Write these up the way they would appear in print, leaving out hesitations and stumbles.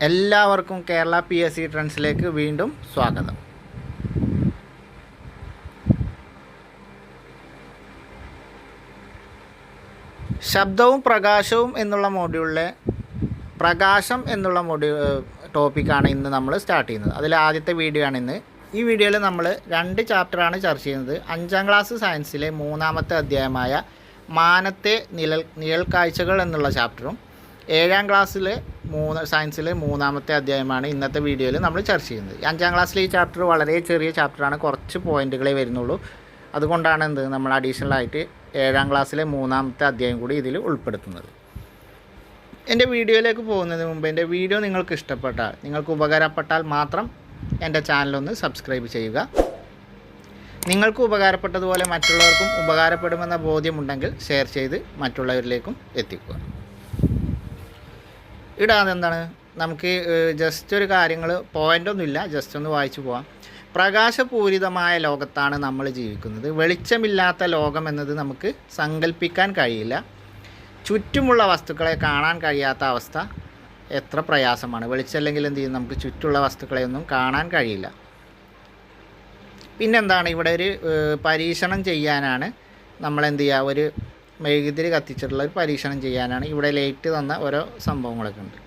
എല്ലാവർക്കും കേരള PSC ട്രെൻഡ്സിലേക്ക് വീണ്ടും സ്വാഗതം. ശബ്ദവും പ്രകാശവും എന്നുള്ള മോഡ്യൂളിലെ പ്രകാശം എന്നുള്ള ടോപ്പിക്കാണ് ഇന്ന് നമ്മൾ സ്റ്റാർട്ട് ചെയ്യുന്നത്. അതിൽ ആദ്യത്തെ വീഡിയോ ആണ് ഇന്ന്. ഈ വീഡിയോയിൽ നമ്മൾ 2 ചാപ്റ്ററാണ് ചർച്ച ചെയ്യുന്നത്. 5ാം ക്ലാസ് സയൻസിലെ 3ാമത്തെ അധ്യായമായ മാനത്തെ നിഴൽക്കാഴ്ചകൾ എന്നുള്ള ചാപ്റ്ററും 7ാം ക്ലാസ്സിലെ സയൻസിലെ 3ാമത്തെ അധ്യായമാണ് ഇന്നത്തെ വീഡിയോയിൽ നമ്മൾ ചർച്ച ചെയ്യുന്നത്. 5ാം ക്ലാസ്സിലെ ഈ ചാപ്റ്റർ വളരെ ചെറിയ ചാപ്റ്ററാണ്, കുറച്ച് പോയിൻറ്റുകളേ വരുന്നുള്ളൂ. അതുകൊണ്ടാണ് നമ്മൾ അഡീഷണലായിട്ട് 7ാം ക്ലാസ്സിലെ 3ാമത്തെ അധ്യായം കൂടി ഇതിൽ ഉൾപ്പെടുത്തുന്നത്. എൻ്റെ വീഡിയോയിലേക്ക് പോകുന്നതിന് മുമ്പ് എൻ്റെ വീഡിയോ നിങ്ങൾക്ക് ഇഷ്ടപ്പെട്ടാൽ, നിങ്ങൾക്ക് ഉപകാരപ്പെട്ടാൽ മാത്രം എൻ്റെ ചാനലൊന്ന് സബ്സ്ക്രൈബ് ചെയ്യുക. നിങ്ങൾക്ക് ഉപകാരപ്പെട്ടതുപോലെ മറ്റുള്ളവർക്കും ഉപകാരപ്പെടുമെന്ന ബോധ്യമുണ്ടെങ്കിൽ ഷെയർ ചെയ്ത് മറ്റുള്ളവരിലേക്കും എത്തിക്കുക. അതെന്താണ്, നമുക്ക് ജസ്റ്റ് ഒരു കാര്യങ്ങൾ പോയിൻ്റൊന്നുമില്ല, ജസ്റ്റ് ഒന്ന് വായിച്ചു പോവാം. പ്രകാശപൂരിതമായ ലോകത്താണ് നമ്മൾ ജീവിക്കുന്നത്. വെളിച്ചമില്ലാത്ത ലോകം എന്നത് നമുക്ക് സങ്കല്പിക്കാൻ കഴിയില്ല. ചുറ്റുമുള്ള വസ്തുക്കളെ കാണാൻ കഴിയാത്ത അവസ്ഥ എത്ര പ്രയാസമാണ്. വെളിച്ചമില്ലെങ്കിൽ എന്ത് ചെയ്യും, നമുക്ക് ചുറ്റുമുള്ള വസ്തുക്കളെയൊന്നും കാണാൻ കഴിയില്ല. പിന്നെന്താണ്, ഇവിടെ ഒരു പരീക്ഷണം ചെയ്യാനാണ് നമ്മളെന്ത് ചെയ്യുക, ഒരു മെഴുകുതിരി കത്തിച്ചിട്ടുള്ള ഒരു പരീക്ഷണം ചെയ്യാനാണ്. ഇവിടെ ലൈറ്റ് തന്ന ഓരോ സംഭവങ്ങളൊക്കെ ഉണ്ട്.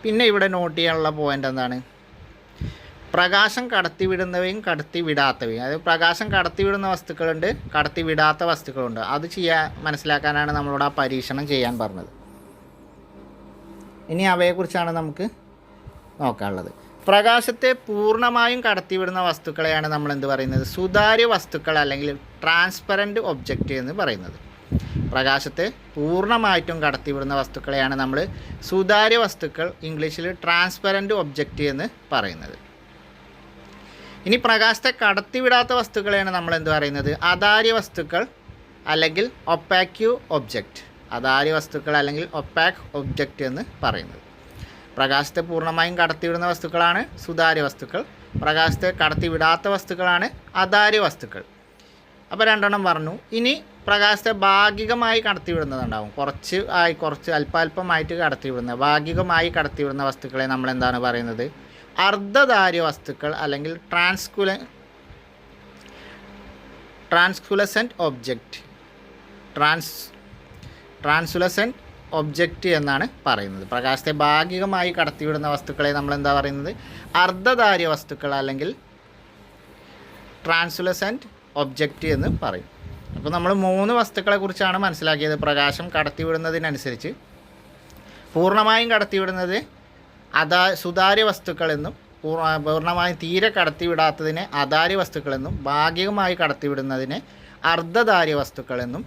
പിന്നെ ഇവിടെ നോട്ട് ചെയ്യാനുള്ള പോയിൻ്റ് എന്താണ്, പ്രകാശം കടത്തിവിടുന്നവയും കടത്തിവിടാത്തവയും. അതായത് പ്രകാശം കടത്തിവിടുന്ന വസ്തുക്കളുണ്ട്, കടത്തിവിടാത്ത വസ്തുക്കളുണ്ട്. അത് മനസ്സിലാക്കാനാണ് നമ്മളോട് ആ പരീക്ഷണം ചെയ്യാൻ പറഞ്ഞത്. ഇനി അവയെക്കുറിച്ചാണ് നമുക്ക് നോക്കാനുള്ളത്. പ്രകാശത്തെ പൂർണ്ണമായും കടത്തിവിടുന്ന വസ്തുക്കളെയാണ് നമ്മൾ എന്ത് പറയുന്നത്, സുതാര്യ വസ്തുക്കൾ അല്ലെങ്കിൽ ട്രാൻസ്പെറൻറ്റ് ഒബ്ജക്റ്റ് എന്ന് പറയുന്നത്. പ്രകാശത്തെ പൂർണ്ണമായിട്ടും കടത്തിവിടുന്ന വസ്തുക്കളെയാണ് നമ്മൾ സുതാര്യ വസ്തുക്കൾ, ഇംഗ്ലീഷിൽ ട്രാൻസ്പെറൻറ്റ് ഒബ്ജക്റ്റ് എന്ന് പറയുന്നത്. ഇനി പ്രകാശത്തെ കടത്തിവിടാത്ത വസ്തുക്കളെയാണ് നമ്മൾ എന്ത് പറയുന്നത്, അധാര്യ വസ്തുക്കൾ അല്ലെങ്കിൽ ഒപ്പാക്യൂ ഒബ്ജക്റ്റ്. അധാര്യ വസ്തുക്കൾ അല്ലെങ്കിൽ ഒപ്പാക് ഒബ്ജക്റ്റ് എന്ന് പറയുന്നത്. പ്രകാശത്തെ പൂർണ്ണമായും കടത്തിവിടുന്ന വസ്തുക്കളാണ് സുതാര്യ വസ്തുക്കൾ, പ്രകാശത്തെ കടത്തിവിടാത്ത വസ്തുക്കളാണ് അധാര്യ വസ്തുക്കൾ. അപ്പോൾ 2 പറഞ്ഞു. ഇനി പ്രകാശത്തെ ഭാഗികമായി കടത്തിവിടുന്നതുണ്ടാവും, കുറച്ച് അല്പാൽപമായിട്ട് കടത്തിവിടുന്ന, ഭാഗികമായി കടത്തിവിടുന്ന വസ്തുക്കളെ നമ്മൾ എന്താണ് പറയുന്നത്, അർദ്ധധാര്യ വസ്തുക്കൾ അല്ലെങ്കിൽ ട്രാൻസ്ലുസെൻറ്റ് ഒബ്ജക്റ്റ് എന്നാണ് പറയുന്നത്. പ്രകാശത്തെ ഭാഗികമായി കടത്തിവിടുന്ന വസ്തുക്കളെ നമ്മൾ എന്താ പറയുന്നത്, അർദ്ധധാര്യ വസ്തുക്കൾ അല്ലെങ്കിൽ ട്രാൻസ്ലുസെൻറ്റ് ഒബ്ജക്റ്റ് എന്ന് പറയും. അപ്പോൾ നമ്മൾ 3 വസ്തുക്കളെ കുറിച്ചാണ് മനസ്സിലാക്കിയത്. പ്രകാശം കടത്തിവിടുന്നതിനനുസരിച്ച് പൂർണ്ണമായും കടത്തിവിടുന്നത് സുതാര്യ വസ്തുക്കളെന്നും, പൂർണ്ണമായും തീരെ കടത്തിവിടാത്തതിനെ അധാര്യ വസ്തുക്കളെന്നും, ഭാഗികമായി കടത്തിവിടുന്നതിനെ അർദ്ധധാര്യ വസ്തുക്കളെന്നും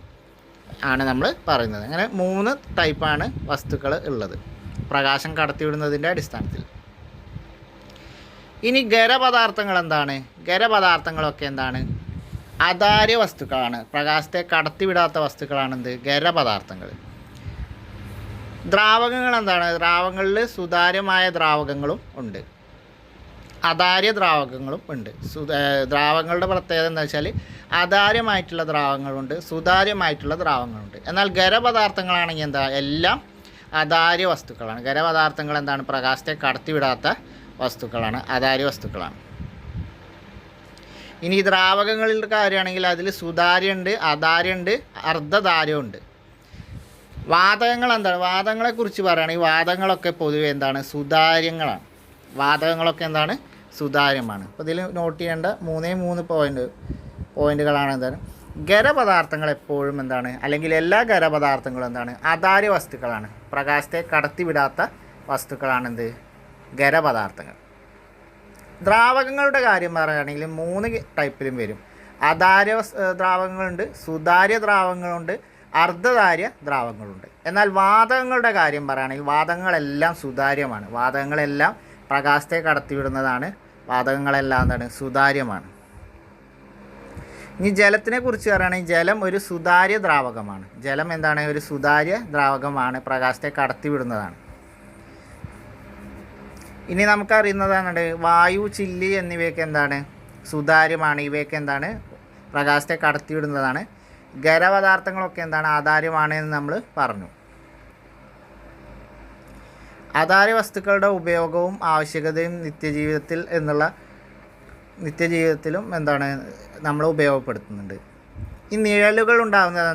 ആണ് നമ്മൾ പറയുന്നത്. അങ്ങനെ 3 ടൈപ്പാണ് വസ്തുക്കൾ ഉള്ളത് പ്രകാശം കടത്തിവിടുന്നതിൻ്റെ അടിസ്ഥാനത്തിൽ. ഇനി ഖരപദാർത്ഥങ്ങൾ എന്താണ്, ഖരപദാർത്ഥങ്ങളൊക്കെ എന്താണ്, അധാര്യ വസ്തുക്കളാണ്. പ്രകാശത്തെ കടത്തിവിടാത്ത വസ്തുക്കളാണ് എന്ത്, ഖരപദാർത്ഥങ്ങൾ. ദ്രാവകങ്ങൾ എന്താണ്, ദ്രാവകങ്ങളിൽ സുതാര്യമായ ദ്രാവകങ്ങളും ഉണ്ട്, അധാര്യ ദ്രാവകങ്ങളും ഉണ്ട്. ദ്രാവകങ്ങളുടെ പ്രത്യേകത എന്താ വെച്ചാൽ അധാര്യമായിട്ടുള്ള ദ്രാവകങ്ങളുണ്ട്, സുതാര്യമായിട്ടുള്ള ദ്രാവകങ്ങളുണ്ട്. എന്നാൽ ഖരപദാർത്ഥങ്ങളാണെങ്കിൽ എന്താ, എല്ലാം അധാര്യ വസ്തുക്കളാണ്. ഖരപദാർത്ഥങ്ങൾ എന്താണ്, പ്രകാശത്തെ കടത്തിവിടാത്ത വസ്തുക്കളാണ്, അധാര്യ വസ്തുക്കളാണ്. ഇനി ദ്രാവകങ്ങളുടെ കാര്യമാണെങ്കിൽ അതിൽ സുതാര്യമുണ്ട്, അധാര്യമുണ്ട്, അർദ്ധധാര്യമുണ്ട്. വാതകങ്ങൾ എന്താണ്, വാതകങ്ങളെക്കുറിച്ച് പറയുകയാണെങ്കിൽ വാതകങ്ങളൊക്കെ പൊതുവെ എന്താണ്, സുതാര്യങ്ങളാണ്. വാതകങ്ങളൊക്കെ എന്താണ്, സുതാര്യമാണ്. അപ്പോൾ ഇതിൽ നോട്ട് ചെയ്യേണ്ട 3 പോയിൻറ്റുകളാണ് എന്താണ്, ഖരപദാർത്ഥങ്ങൾ എപ്പോഴും എന്താണ്, അല്ലെങ്കിൽ എല്ലാ ഖരപദാർത്ഥങ്ങളും എന്താണ്, അധാര്യ വസ്തുക്കളാണ്. പ്രകാശത്തെ കടത്തിവിടാത്ത വസ്തുക്കളാണ് എന്ത്, ഖരപദാർത്ഥങ്ങൾ. ദ്രാവകങ്ങളുടെ കാര്യം പറയുകയാണെങ്കിൽ 3 ടൈപ്പിലും വരും. അധാര്യ ദ്രാവകങ്ങളുണ്ട്, സുതാര്യ ദ്രാവകങ്ങളുണ്ട്, അർദ്ധധാര്യ ദ്രാവകങ്ങളുണ്ട്. എന്നാൽ വാതകങ്ങളുടെ കാര്യം പറയുകയാണെങ്കിൽ വാതകങ്ങളെല്ലാം സുതാര്യമാണ്. വാതകങ്ങളെല്ലാം പ്രകാശത്തെ കടത്തിവിടുന്നതാണ്. വാതകങ്ങളെല്ലാം എന്താണ്, സുതാര്യമാണ്. ഇനി ജലത്തിനെ കുറിച്ച് പറയുകയാണെങ്കിൽ ജലം ഒരു സുതാര്യ ദ്രാവകമാണ്. ജലം എന്താണ്, ഒരു സുതാര്യ ദ്രാവകമാണ്, പ്രകാശത്തെ കടത്തിവിടുന്നതാണ്. ഇനി നമുക്കറിയുന്നതാണ് വായു, ചില്ലി എന്നിവയൊക്കെ എന്താണ്, സുതാര്യമാണ്. ഇവയൊക്കെ എന്താണ്, പ്രകാശത്തെ കടത്തിവിടുന്നതാണ്. ഖരപദാർത്ഥങ്ങളൊക്കെ എന്താണ്, ആധാര്യമാണ് എന്ന് നമ്മൾ പറഞ്ഞു. അതാര്യ വസ്തുക്കളുടെ ഉപയോഗവും ആവശ്യകതയും നിത്യജീവിതത്തിലും എന്താണ് നമ്മൾ ഉപയോഗപ്പെടുത്തുന്നുണ്ട്. ഈ നിഴലുകൾ ഉണ്ടാകുന്നത്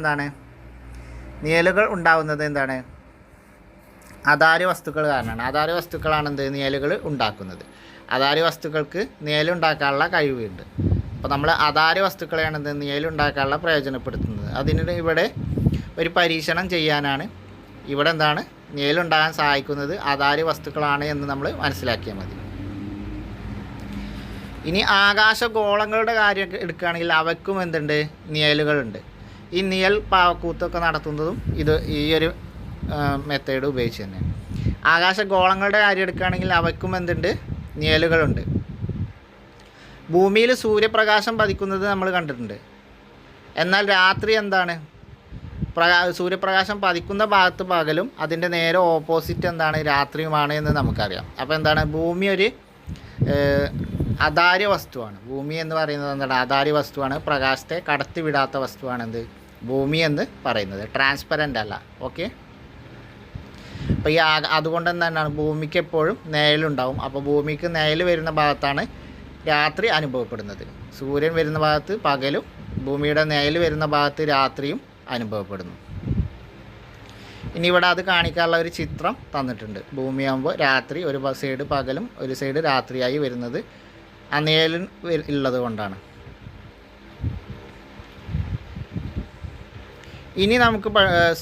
എന്താണ് അതാര്യ വസ്തുക്കൾ കാരണമാണ്. അതാര്യ വസ്തുക്കളാണ് നിഴലുകൾ ഉണ്ടാക്കുന്നത്. അതാര്യ വസ്തുക്കൾക്ക് നിഴലുണ്ടാക്കാനുള്ള കഴിവുണ്ട്. അപ്പോൾ നമ്മൾ അതാര്യ വസ്തുക്കളെയാണ് നിഴലുണ്ടാക്കാനുള്ള പ്രയോജനപ്പെടുത്തുന്നത്. അതിന് ഇവിടെ ഒരു പരീക്ഷണം ചെയ്യാനാണ് ഇവിടെ നിഴലുണ്ടാകാൻ സഹായിക്കുന്നത് അതാര്യ വസ്തുക്കളാണ് എന്ന് നമ്മൾ മനസ്സിലാക്കിയാൽ മതി. ഇനി ആകാശഗോളങ്ങളുടെ കാര്യം എടുക്കുകയാണെങ്കിൽ അവയ്ക്കും നിഴലുകളുണ്ട്. ഈ നിഴൽ പാവക്കൂത്തൊക്കെ നടത്തുന്നതും ഈ ഒരു മെത്തേഡ് ഉപയോഗിച്ച് തന്നെ. ആകാശഗോളങ്ങളുടെ കാര്യം എടുക്കുകയാണെങ്കിൽ അവയ്ക്കും നിഴലുകളുണ്ട്. ഭൂമിയിൽ സൂര്യപ്രകാശം പതിക്കുന്നത് നമ്മൾ കണ്ടിട്ടുണ്ട്. എന്നാൽ രാത്രി സൂര്യപ്രകാശം പതിക്കുന്ന ഭാഗത്ത് പകലും അതിൻ്റെ നേരെ ഓപ്പോസിറ്റ് രാത്രിയുമാണ് എന്ന് നമുക്കറിയാം. അപ്പോൾ ഭൂമി ഒരു അതാര്യ വസ്തുവാണ്. ഭൂമി എന്ന് പറയുന്നത് അതാര്യ വസ്തുവാണ്. പ്രകാശത്തെ കടത്തിവിടാത്ത വസ്തുവാണ് ഭൂമി എന്ന് പറയുന്നത്. ട്രാൻസ്പെറൻ്റ് അല്ല. ഓക്കെ. അപ്പോൾ അതുകൊണ്ട് ഭൂമിക്ക് എപ്പോഴും നിഴലുണ്ടാവും. അപ്പോൾ ഭൂമിക്ക് നിഴൽ വരുന്ന ഭാഗത്താണ് രാത്രി അനുഭവപ്പെടുന്നത്. സൂര്യൻ വരുന്ന ഭാഗത്ത് പകലും ഭൂമിയുടെ നിഴൽ വരുന്ന ഭാഗത്ത് രാത്രിയും അനുഭവപ്പെടുന്നു. ഇനി ഇവിടെ അത് കാണിക്കാനുള്ള ഒരു ചിത്രം തന്നിട്ടുണ്ട്. ഭൂമിയാകുമ്പോൾ രാത്രി ഒരു സൈഡ് പകലും ഒരു സൈഡ് രാത്രിയായി വരുന്നത് ആ നിഴൽ ഉള്ളത് കൊണ്ടാണ്. ഇനി നമുക്ക്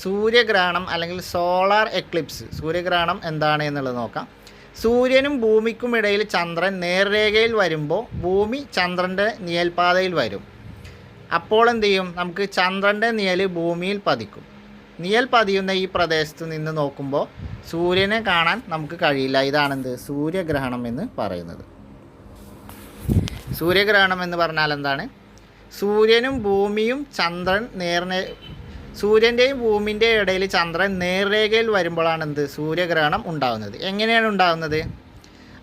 സൂര്യഗ്രഹണം അല്ലെങ്കിൽ സോളാർ എക്ലിപ്സ്, സൂര്യഗ്രഹണം എന്താണ് എന്നുള്ളത് നോക്കാം. സൂര്യനും ഭൂമിക്കും ഇടയിൽ ചന്ദ്രൻ നേർരേഖയിൽ വരുമ്പോൾ ഭൂമി ചന്ദ്രൻ്റെ നിഴൽപാതയിൽ വരും. അപ്പോൾ നമുക്ക് ചന്ദ്രൻ്റെ നിഴൽ ഭൂമിയിൽ പതിക്കും. നിഴൽ പതിയുന്ന ഈ പ്രദേശത്ത് നിന്ന് നോക്കുമ്പോൾ സൂര്യനെ കാണാൻ നമുക്ക് കഴിയില്ല. ഇതാണ് സൂര്യഗ്രഹണം എന്ന് പറയുന്നത്. സൂര്യഗ്രഹണം എന്ന് പറഞ്ഞാൽ സൂര്യനും ഭൂമിയും സൂര്യൻ്റെയും ഭൂമിൻ്റെയും ഇടയിൽ ചന്ദ്രൻ നേർരേഖയിൽ വരുമ്പോഴാണ് സൂര്യഗ്രഹണം ഉണ്ടാകുന്നത്. എങ്ങനെയാണ് ഉണ്ടാകുന്നത്?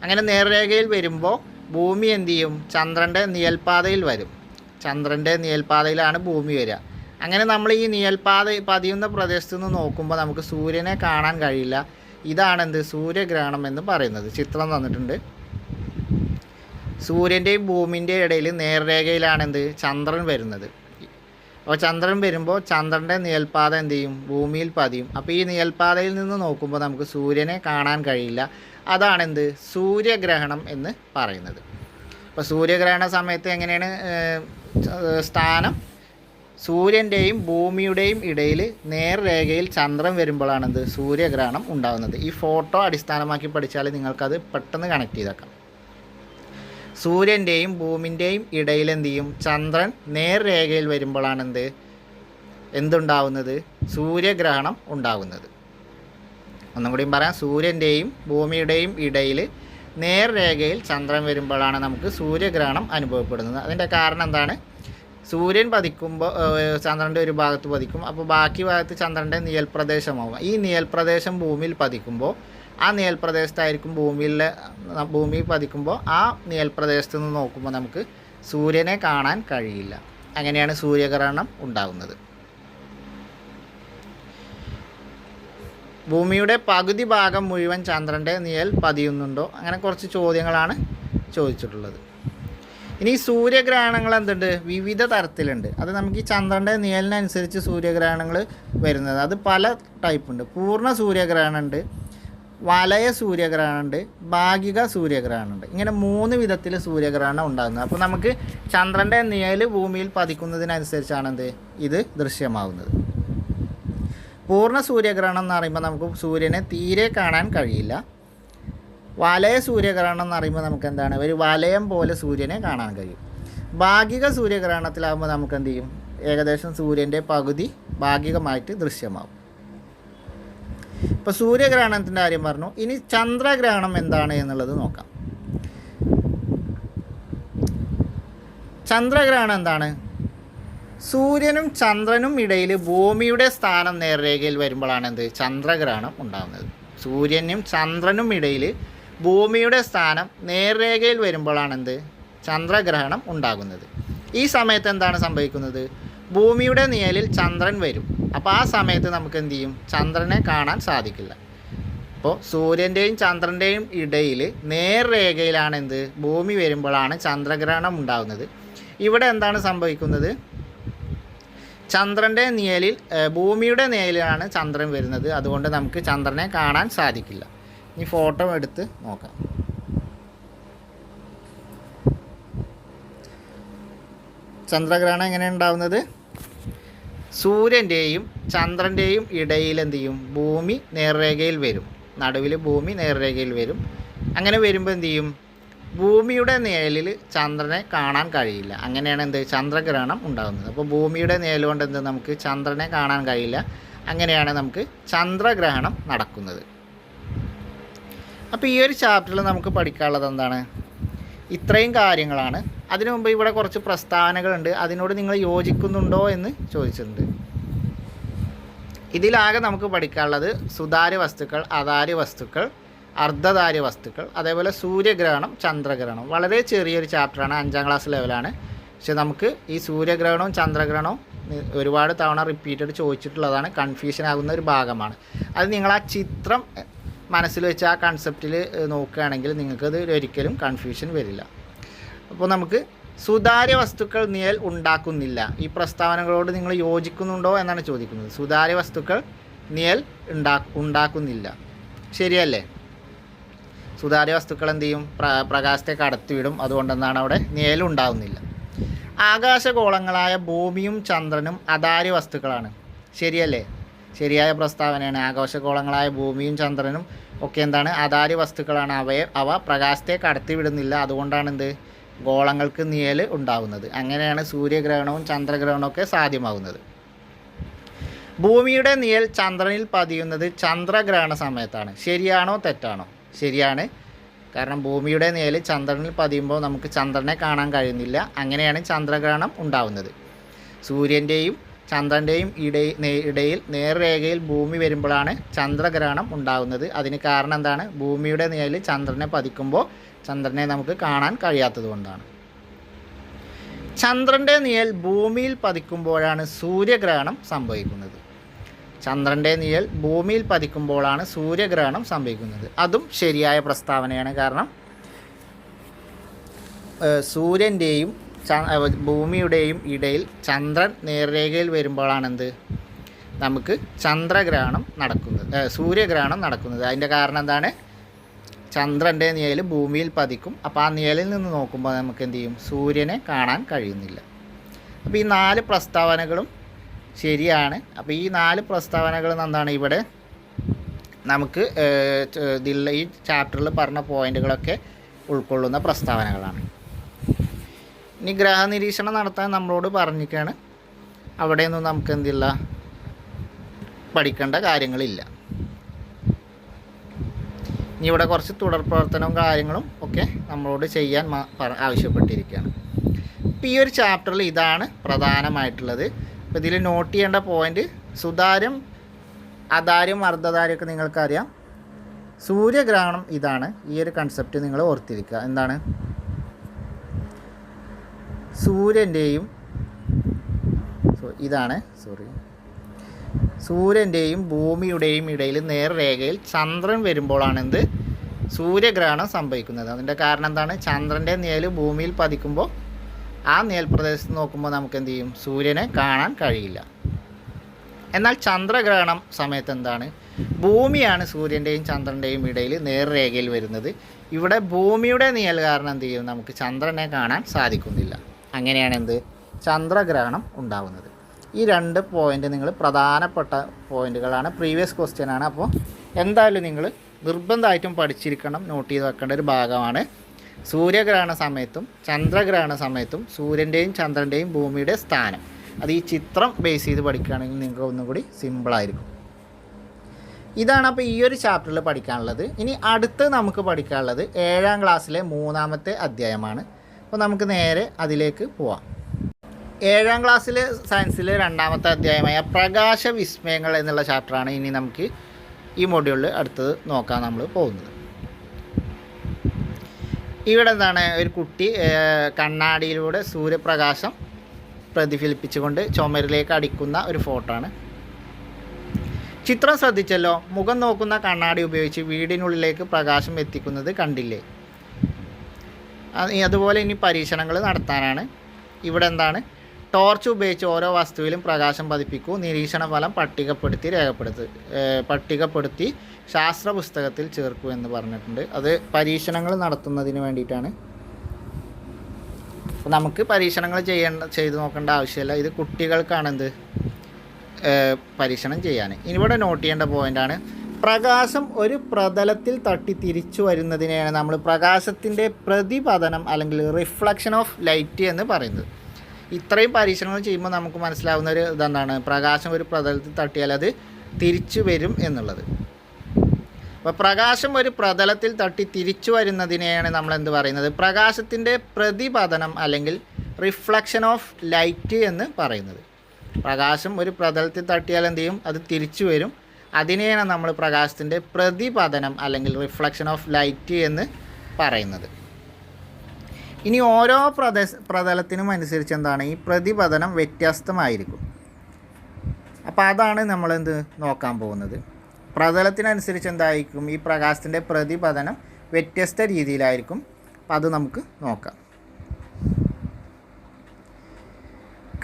അങ്ങനെ നേർരേഖയിൽ വരുമ്പോൾ ഭൂമി ചന്ദ്രൻ്റെ നിഴൽപാതയിൽ വരും. ചന്ദ്രൻ്റെ നിഴൽപാതയിലാണ് ഭൂമി വരിക. അങ്ങനെ നമ്മൾ ഈ നിഴൽപാത പതിയുന്ന പ്രദേശത്ത് നിന്ന് നോക്കുമ്പോൾ നമുക്ക് സൂര്യനെ കാണാൻ കഴിയില്ല. ഇതാണ് സൂര്യഗ്രഹണം എന്ന് പറയുന്നത്. ചിത്രം തന്നിട്ടുണ്ട്. സൂര്യൻ്റെയും ഭൂമിൻ്റെയും ഇടയിൽ നേർരേഖയിലാണ് ചന്ദ്രൻ വരുന്നത്. അപ്പോൾ ചന്ദ്രൻ വരുമ്പോൾ ചന്ദ്രൻ്റെ നിഴൽപാത ഭൂമിയിൽ പതിയും. അപ്പോൾ ഈ നിഴൽപാതയിൽ നിന്ന് നോക്കുമ്പോൾ നമുക്ക് സൂര്യനെ കാണാൻ കഴിയില്ല. അതാണ് സൂര്യഗ്രഹണം എന്ന് പറയുന്നത്. അപ്പോൾ സൂര്യഗ്രഹണ സമയത്ത് എങ്ങനെയാണ് സ്ഥാനം? സൂര്യൻ്റെയും ഭൂമിയുടെയും ഇടയിൽ നേർരേഖയിൽ ചന്ദ്രൻ വരുമ്പോഴാണ് സൂര്യഗ്രഹണം ഉണ്ടാകുന്നത്. ഈ ഫോട്ടോ അടിസ്ഥാനമാക്കി പഠിച്ചാൽ നിങ്ങൾക്കത് പെട്ടെന്ന് കണക്ട് ചെയ്തേക്കാം. സൂര്യൻ്റെയും ഭൂമിൻ്റെയും ഇടയിൽ ചന്ദ്രൻ നേർരേഖയിൽ വരുമ്പോഴാണ് എന്തുണ്ടാവുന്നത്? സൂര്യഗ്രഹണം ഉണ്ടാകുന്നത്. ഒന്നും കൂടിയും പറയാം. സൂര്യൻ്റെയും ഭൂമിയുടെയും ഇടയിൽ നേർരേഖയിൽ ചന്ദ്രൻ വരുമ്പോഴാണ് നമുക്ക് സൂര്യഗ്രഹണം അനുഭവപ്പെടുന്നത്. അതിൻ്റെ കാരണം സൂര്യൻ പതിക്കുമ്പോൾ ചന്ദ്രൻ്റെ ഒരു ഭാഗത്ത് പതിക്കും. അപ്പോൾ ബാക്കി ഭാഗത്ത് ചന്ദ്രൻ്റെ നിഴൽപ്രദേശമാവും. ഈ നിഴൽപ്രദേശം ഭൂമിയിൽ പതിക്കുമ്പോൾ ആ നിഴൽപ്രദേശത്തായിരിക്കും ഭൂമി പതിക്കുമ്പോൾ ആ നിഴൽപ്രദേശത്ത് നിന്ന് നോക്കുമ്പോൾ നമുക്ക് സൂര്യനെ കാണാൻ കഴിയില്ല. അങ്ങനെയാണ് സൂര്യഗ്രഹണം ഉണ്ടാകുന്നത്. ഭൂമിയുടെ പകുതി ഭാഗം മുഴുവൻ ചന്ദ്രൻ്റെ നിഴൽ പതിയുന്നുണ്ടോ? അങ്ങനെ കുറച്ച് ചോദ്യങ്ങളാണ് ചോദിച്ചിട്ടുള്ളത്. ഇനി സൂര്യഗ്രഹണങ്ങൾ വിവിധ തരത്തിലുണ്ട്. അത് നമുക്ക് ഈ ചന്ദ്രൻ്റെ നിഴലിനനുസരിച്ച് സൂര്യഗ്രഹണങ്ങൾ വരുന്നത്. അത് പല ടൈപ്പുണ്ട്. പൂർണ്ണ സൂര്യഗ്രഹണമുണ്ട്, വലയ സൂര്യഗ്രഹണമുണ്ട്, ഭാഗിക സൂര്യഗ്രഹണമുണ്ട്. ഇങ്ങനെ 3 വിധത്തിൽ സൂര്യഗ്രഹണം ഉണ്ടാകുന്നത്. അപ്പോൾ നമുക്ക് ചന്ദ്രൻ്റെ നിഴൽ ഭൂമിയിൽ പതിക്കുന്നതിനനുസരിച്ചാണ് ഇത് ദൃശ്യമാകുന്നത്. പൂർണ്ണ സൂര്യഗ്രഹണം എന്ന് പറയുമ്പോൾ നമുക്ക് സൂര്യനെ തീരെ കാണാൻ കഴിയില്ല. വലയ സൂര്യഗ്രഹണം എന്ന് പറയുമ്പോൾ നമുക്ക് ഒരു വലയം പോലെ സൂര്യനെ കാണാൻ കഴിയും. ഭാഗിക സൂര്യഗ്രഹണത്തിലാകുമ്പോൾ നമുക്ക് ഏകദേശം സൂര്യൻ്റെ പകുതി ഭാഗികമായിട്ട് ദൃശ്യമാകും. ഇപ്പോൾ സൂര്യഗ്രഹണത്തിൻ്റെ കാര്യം പറഞ്ഞു. ഇനി ചന്ദ്രഗ്രഹണം എന്താണ് എന്നുള്ളത് നോക്കാം. ചന്ദ്രഗ്രഹണം എന്താണ്? സൂര്യനും ചന്ദ്രനും ഇടയിൽ ഭൂമിയുടെ സ്ഥാനം നേർരേഖയിൽ വരുമ്പോഴാണ് ചന്ദ്രഗ്രഹണം ഉണ്ടാകുന്നത്. സൂര്യനും ചന്ദ്രനും ഇടയിൽ ഭൂമിയുടെ സ്ഥാനം നേർരേഖയിൽ വരുമ്പോഴാണ് ചന്ദ്രഗ്രഹണം ഉണ്ടാകുന്നത്. ഈ സമയത്ത് എന്താണ് സംഭവിക്കുന്നത്? ഭൂമിയുടെ നിഴലിൽ ചന്ദ്രൻ വരും. അപ്പോൾ ആ സമയത്ത് നമുക്ക് ചന്ദ്രനെ കാണാൻ സാധിക്കില്ല. അപ്പോൾ സൂര്യൻ്റെയും ചന്ദ്രൻ്റെയും ഇടയിൽ നേർരേഖയിലാണ് എന്ത് ഭൂമി വരുമ്പോഴാണ് ചന്ദ്രഗ്രഹണം ഉണ്ടാകുന്നത്. ഇവിടെ എന്താണ് സംഭവിക്കുന്നത്? ചന്ദ്രൻ്റെ നിഴലിൽ ഭൂമിയുടെ നിഴലിലാണ് ചന്ദ്രൻ വരുന്നത്. അതുകൊണ്ട് നമുക്ക് ചന്ദ്രനെ കാണാൻ സാധിക്കില്ല. ഈ ഫോട്ടോ എടുത്ത് നോക്കാം. ചന്ദ്രഗ്രഹണം എങ്ങനെ ഉണ്ടാവുന്നത്? സൂര്യൻ്റെയും ചന്ദ്രൻ്റെയും ഇടയിൽ എന്ത് ചെയ്യും? ഭൂമി നേർരേഖയിൽ വരും. നടുവിൽ ഭൂമി നേർരേഖയിൽ വരും. അങ്ങനെ വരുമ്പോൾ എന്ത് ചെയ്യും? ഭൂമിയുടെ നിഴലിൽ ചന്ദ്രനെ കാണാൻ കഴിയില്ല. അങ്ങനെയാണ് എന്ത് ചന്ദ്രഗ്രഹണം ഉണ്ടാകുന്നത്. അപ്പോൾ ഭൂമിയുടെ നിഴൽ കൊണ്ട് എന്ത് നമുക്ക് ചന്ദ്രനെ കാണാൻ കഴിയില്ല. അങ്ങനെയാണ് നമുക്ക് ചന്ദ്രഗ്രഹണം നടക്കുന്നത്. അപ്പോൾ ഈ ഒരു ചാപ്റ്ററിൽ നമുക്ക് പഠിക്കാനുള്ളത് എന്താണ്? ഇത്രയും കാര്യങ്ങളാണ്. അതിനു മുമ്പ് ഇവിടെ കുറച്ച് പ്രസ്താവനകളുണ്ട്. അതിനോട് നിങ്ങൾ യോജിക്കുന്നുണ്ടോ എന്ന് ചോദിച്ചിട്ടുണ്ട്. ഇതിലാകെ നമുക്ക് പഠിക്കാനുള്ളത് സുതാര്യ വസ്തുക്കൾ, അതാര്യ വസ്തുക്കൾ, അർദ്ധധാര്യ വസ്തുക്കൾ, അതേപോലെ സൂര്യഗ്രഹണം, ചന്ദ്രഗ്രഹണം. വളരെ ചെറിയൊരു ചാപ്റ്ററാണ്, 5ാം ക്ലാസ് ലെവലാണ്. പക്ഷെ നമുക്ക് ഈ സൂര്യഗ്രഹണവും ചന്ദ്രഗ്രഹണവും ഒരുപാട് തവണ റിപ്പീറ്റഡ് ചോദിച്ചിട്ടുള്ളതാണ്. കൺഫ്യൂഷൻ ആകുന്ന ഒരു ഭാഗമാണ്. അത് നിങ്ങൾ ആ ചിത്രം മനസ്സിൽ വെച്ച് ആ കൺസെപ്റ്റിൽ നോക്കുകയാണെങ്കിൽ നിങ്ങൾക്കത് ഒരിക്കലും കൺഫ്യൂഷൻ വരില്ല. അപ്പോൾ നമുക്ക് സുതാര്യ വസ്തുക്കൾ നിഴൽ ഉണ്ടാക്കുന്നില്ല. ഈ പ്രസ്താവനകളോട് നിങ്ങൾ യോജിക്കുന്നുണ്ടോ എന്നാണ് ചോദിക്കുന്നത്. സുതാര്യ വസ്തുക്കൾ നിഴൽ ഉണ്ടാക്കുന്നില്ല, ശരിയല്ലേ? സുതാര്യ വസ്തുക്കൾ എന്ത് ചെയ്യും? പ്രകാശത്തെ കടത്തിവിടും. അതുകൊണ്ടെന്നാണ് അവിടെ നിഴൽ ഉണ്ടാകുന്നില്ല. ആകാശഗോളങ്ങളായ ഭൂമിയും ചന്ദ്രനും അതാര്യ വസ്തുക്കളാണ്, ശരിയല്ലേ? ശരിയായ പ്രസ്താവനയാണ്. ആകാശഗോളങ്ങളായ ഭൂമിയും ചന്ദ്രനും ഒക്കെ എന്താണ്? അതാര്യ വസ്തുക്കളാണ്. അവ പ്രകാശത്തെ കടത്തിവിടുന്നില്ല. അതുകൊണ്ടാണ് എന്ത് ഗോളങ്ങൾക്ക് നിഴൽ ഉണ്ടാകുന്നത്. അങ്ങനെയാണ് സൂര്യഗ്രഹണവും ചന്ദ്രഗ്രഹണവും ഒക്കെ സാധ്യമാകുന്നത്. ഭൂമിയുടെ നിഴൽ ചന്ദ്രനിൽ പതിയുന്നത് ചന്ദ്രഗ്രഹണ സമയത്താണ്. ശരിയാണോ തെറ്റാണോ? ശരിയാണ്. കാരണം ഭൂമിയുടെ നിഴൽ ചന്ദ്രനിൽ പതിയുമ്പോൾ നമുക്ക് ചന്ദ്രനെ കാണാൻ കഴിയുന്നില്ല. അങ്ങനെയാണ് ചന്ദ്രഗ്രഹണം ഉണ്ടാകുന്നത്. സൂര്യൻ്റെയും ചന്ദ്രൻ്റെയും ഇടയിൽ നേർരേഖയിൽ ഭൂമി വരുമ്പോഴാണ് ചന്ദ്രഗ്രഹണം ഉണ്ടാകുന്നത്. അതിന് കാരണം എന്താണ്? ഭൂമിയുടെ നിഴൽ ചന്ദ്രനെ പതിക്കുമ്പോൾ ചന്ദ്രനെ നമുക്ക് കാണാൻ കഴിയാത്തത് കൊണ്ടാണ്. ചന്ദ്രൻ്റെ നിഴൽ ഭൂമിയിൽ പതിക്കുമ്പോഴാണ് സൂര്യഗ്രഹണം സംഭവിക്കുന്നത്. ചന്ദ്രൻ്റെ നിഴൽ ഭൂമിയിൽ പതിക്കുമ്പോഴാണ് സൂര്യഗ്രഹണം സംഭവിക്കുന്നത്. അതും ശരിയായ പ്രസ്താവനയാണ്. കാരണം സൂര്യൻ്റെയും ഭൂമിയുടെയും ഇടയിൽ ചന്ദ്രൻ നേർരേഖയിൽ വരുമ്പോഴാണ് എന്ത് നമുക്ക് ചന്ദ്രഗ്രഹണം നടക്കുന്നത്, സൂര്യഗ്രഹണം നടക്കുന്നത്. അതിൻ്റെ കാരണം എന്താണ്? ചന്ദ്രൻ്റെ നിഴൽ ഭൂമിയിൽ പതിക്കും. അപ്പോൾ ആ നിഴലിൽ നിന്ന് നോക്കുമ്പോൾ നമുക്ക് എന്ത് ചെയ്യും? സൂര്യനെ കാണാൻ കഴിയുന്നില്ല. അപ്പോൾ ഈ 4 പ്രസ്താവനകളും ശരിയാണ്. അപ്പോൾ ഈ 4 പ്രസ്താവനകൾ എന്താണ് ഇവിടെ നമുക്ക് ഈ ചാപ്റ്ററിൽ പറഞ്ഞ പോയിന്റുകളൊക്കെ ഉൾക്കൊള്ളുന്ന പ്രസ്താവനകളാണ്. ഇനി ഗ്രഹനിരീക്ഷണം നടത്താൻ നമ്മളോട് പറഞ്ഞിരിക്കുകയാണ്. അവിടെയൊന്നും നമുക്ക് എന്തില്ല, പഠിക്കേണ്ട കാര്യങ്ങളില്ല. ഇനി ഇവിടെ കുറച്ച് തുടർ പ്രവർത്തനവും കാര്യങ്ങളും ഒക്കെ നമ്മളോട് ചെയ്യാൻ ആവശ്യപ്പെട്ടിരിക്കുകയാണ്. ഇപ്പോൾ ഈ ഒരു ചാപ്റ്ററിൽ ഇതാണ് പ്രധാനമായിട്ടുള്ളത്. അപ്പോൾ ഇതിൽ നോട്ട് ചെയ്യേണ്ട പോയിൻ്റ് സുതാര്യം, അതാര്യം, അർദ്ധധാര്യമൊക്കെ നിങ്ങൾക്കറിയാം. സൂര്യഗ്രഹണം ഇതാണ്. ഈ ഒരു കൺസെപ്റ്റ് നിങ്ങൾ ഓർത്തിരിക്കുക. എന്താണ്? സൂര്യൻ്റെയും സൂര്യൻ്റെയും ഭൂമിയുടെയും ഇടയിൽ നേർരേഖയിൽ ചന്ദ്രൻ വരുമ്പോഴാണ് എന്ത് സൂര്യഗ്രഹണം സംഭവിക്കുന്നത്. അതിൻ്റെ കാരണം എന്താണ്? ചന്ദ്രൻ്റെ നിഴൽ ഭൂമിയിൽ പതിക്കുമ്പോൾ ആ നിഴൽ പ്രദേശത്ത് നോക്കുമ്പോൾ നമുക്ക് എന്ത് ചെയ്യും? സൂര്യനെ കാണാൻ കഴിയില്ല. എന്നാൽ ചന്ദ്രഗ്രഹണം സമയത്ത് എന്താണ്? ഭൂമിയാണ് സൂര്യൻ്റെയും ചന്ദ്രൻ്റെയും ഇടയിൽ നേർരേഖയിൽ വരുന്നത്. ഇവിടെ ഭൂമിയുടെ നിഴൽ കാരണം എന്ത് ചെയ്യും? നമുക്ക് ചന്ദ്രനെ കാണാൻ സാധിക്കുന്നില്ല. അങ്ങനെയാണ് എന്ത് ചന്ദ്രഗ്രഹണം ഉണ്ടാകുന്നത്. ഈ 2 പോയിൻ്റ് നിങ്ങൾ പ്രധാനപ്പെട്ട പോയിൻ്റുകളാണ്. പ്രീവിയസ് ക്വസ്റ്റ്യൻ ആണ്. അപ്പോൾ എന്തായാലും നിങ്ങൾ നിർബന്ധമായിട്ടും പഠിച്ചിരിക്കണം, നോട്ട് ചെയ്ത് വെക്കേണ്ട ഒരു ഭാഗമാണ്. സൂര്യഗ്രഹണ സമയത്തും ചന്ദ്രഗ്രഹണ സമയത്തും സൂര്യൻ്റെയും ചന്ദ്രൻ്റെയും ഭൂമിയുടെ സ്ഥാനം അത് ഈ ചിത്രം ബേസ് ചെയ്ത് പഠിക്കുകയാണെങ്കിൽ നിങ്ങൾക്ക് ഒന്നും കൂടി സിമ്പിളായിരിക്കും. ഇതാണ് അപ്പോൾ ഈ ഒരു ചാപ്റ്ററിൽ പഠിക്കാനുള്ളത്. ഇനി അടുത്ത് നമുക്ക് പഠിക്കാനുള്ളത് 7ാം ക്ലാസ്സിലെ 3ാമത്തെ അധ്യായമാണ്. അപ്പോൾ നമുക്ക് നേരെ അതിലേക്ക് പോവാം. 7ാം ക്ലാസ്സിലെ സയൻസിലെ 2ാമത്തെ അധ്യായമായ പ്രകാശ വിസ്മയങ്ങൾ എന്നുള്ള ചാപ്റ്ററാണ് ഇനി നമുക്ക് ഈ മൊഡ്യൂളിൽ അടുത്തത് നോക്കാൻ നമ്മൾ പോകുന്നത്. ഇവിടെ എന്താണ്? ഒരു കുട്ടി കണ്ണാടിയിലൂടെ സൂര്യപ്രകാശം പ്രതിഫലിപ്പിച്ചുകൊണ്ട് ചുമരിലേക്ക് അടിക്കുന്ന ഒരു ഫോട്ടോ ആണ്. ചിത്രം ശ്രദ്ധിച്ചല്ലോ. മുഖം നോക്കുന്ന കണ്ണാടി ഉപയോഗിച്ച് വീടിനുള്ളിലേക്ക് പ്രകാശം എത്തിക്കുന്നത് കണ്ടില്ലേ? അതുപോലെ ഇനി പരീക്ഷണങ്ങൾ നടത്താനാണ്. ഇവിടെ എന്താണ്? ടോർച്ച് ഉപയോഗിച്ച് ഓരോ വസ്തുവിലും പ്രകാശം പതിപ്പിക്കൂ. നിരീക്ഷണ ഫലം പട്ടികപ്പെടുത്തി ശാസ്ത്ര പുസ്തകത്തിൽ ചേർക്കൂ എന്ന് പറഞ്ഞിട്ടുണ്ട്. അത് പരീക്ഷണങ്ങൾ നടത്തുന്നതിന് വേണ്ടിയിട്ടാണ്. അപ്പോൾ നമുക്ക് പരീക്ഷണങ്ങൾ ചെയ്ത് നോക്കേണ്ട ആവശ്യമില്ല. ഇത് കുട്ടികൾക്കാണെന്ത് പരീക്ഷണം ചെയ്യാൻ. ഇനി ഇവിടെ നോട്ട് ചെയ്യേണ്ട പോയിൻ്റാണ്, പ്രകാശം ഒരു പ്രതലത്തിൽ തട്ടി തിരിച്ചു വരുന്നതിനെയാണ് നമ്മൾ പ്രകാശത്തിൻ്റെ പ്രതിപതനം അല്ലെങ്കിൽ റിഫ്ലക്ഷൻ ഓഫ് ലൈറ്റ് എന്ന് പറയുന്നത്. ഇത്രയും പരീക്ഷണങ്ങൾ ചെയ്യുമ്പോൾ നമുക്ക് മനസ്സിലാവുന്ന ഒരു ഇതെന്താണ്, പ്രകാശം ഒരു പ്രതലത്തിൽ തട്ടിയാൽ അത് തിരിച്ചു വരും എന്നുള്ളത്. അപ്പോൾ പ്രകാശം ഒരു പ്രതലത്തിൽ തട്ടി തിരിച്ചു വരുന്നതിനെയാണ് നമ്മൾ എന്ത് പറയുന്നത്, പ്രകാശത്തിൻ്റെ പ്രതിപതനം അല്ലെങ്കിൽ റിഫ്ലക്ഷൻ ഓഫ് ലൈറ്റ് എന്ന് പറയുന്നത്. പ്രകാശം ഒരു പ്രതലത്തിൽ തട്ടിയാൽ എന്ത് ചെയ്യും, അത് തിരിച്ചു വരും. അതിനെയാണ് നമ്മൾ പ്രകാശത്തിൻ്റെ പ്രതിപതനം അല്ലെങ്കിൽ റിഫ്ലക്ഷൻ ഓഫ് ലൈറ്റ് എന്ന് പറയുന്നത്. ഇനി ഓരോ പ്രതലത്തിനും അനുസരിച്ച് എന്താണ്, ഈ പ്രതിപതനം വ്യത്യസ്തമായിരിക്കും. അപ്പോൾ അതാണ് നമ്മളെന്ത് നോക്കാൻ പോകുന്നത്. പ്രതലത്തിനനുസരിച്ച് എന്തായിരിക്കും ഈ പ്രകാശത്തിൻ്റെ പ്രതിപതനം വ്യത്യസ്ത രീതിയിലായിരിക്കും. അപ്പോൾ അത് നമുക്ക് നോക്കാം.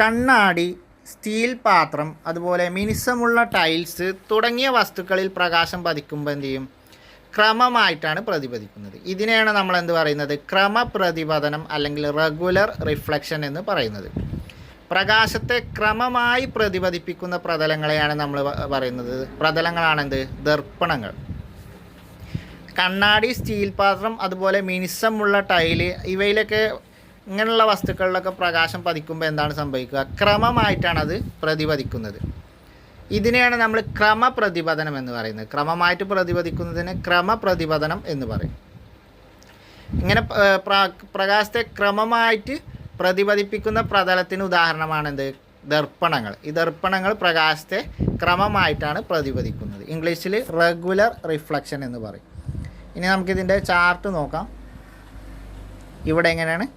കണ്ണാടി, സ്റ്റീൽ പാത്രം, അതുപോലെ മിനുസമുള്ള ടൈൽസ് തുടങ്ങിയ വസ്തുക്കളിൽ പ്രകാശം പതിക്കുമ്പോൾ എന്ത് ചെയ്യും, ക്രമമായിട്ടാണ് പ്രതിപദിക്കുന്നത്. ഇതിനെയാണ് നമ്മൾ എന്ത് പറയുന്നത്, ക്രമപ്രതിപതനം അല്ലെങ്കിൽ റെഗുലർ റിഫ്ലക്ഷൻ എന്ന് പറയുന്നത്. പ്രകാശത്തെ ക്രമമായി പ്രതിപദിപ്പിക്കുന്ന പ്രതലങ്ങളെയാണ് നമ്മൾ പറയുന്നത്, പ്രതലങ്ങളാണെന്ത്, ദർപ്പണങ്ങൾ. കണ്ണാടി, സ്റ്റീൽ പാത്രം, അതുപോലെ മിനുസമുള്ള ടൈല്, ഇവയിലൊക്കെ ഇങ്ങനെയുള്ള വസ്തുക്കളിലൊക്കെ പ്രകാശം പതിക്കുമ്പോൾ എന്താണ് സംഭവിക്കുക, ക്രമമായിട്ടാണ് അത് പ്രതിപദിക്കുന്നത്. ഇതിനെയാണ് നമ്മൾ ക്രമപ്രതിപതനം എന്ന് പറയുന്നത്. ക്രമമായിട്ട് പ്രതിപദിക്കുന്നതിന് ക്രമപ്രതിപതനം എന്ന് പറയും. ഇങ്ങനെ പ്രകാശത്തെ ക്രമമായിട്ട് പ്രതിപദിപ്പിക്കുന്ന പ്രതലത്തിന് ഉദാഹരണമാണെന്ത്, ദർപ്പണങ്ങൾ. ഈ ദർപ്പണങ്ങൾ പ്രകാശത്തെ ക്രമമായിട്ടാണ് പ്രതിപദിക്കുന്നത്. ഇംഗ്ലീഷിൽ റെഗുലർ റിഫ്ലക്ഷൻ എന്ന് പറയും. ഇനി നമുക്കിതിൻ്റെ ചാർട്ട് നോക്കാം. ഇവിടെ എങ്ങനെയാണ്,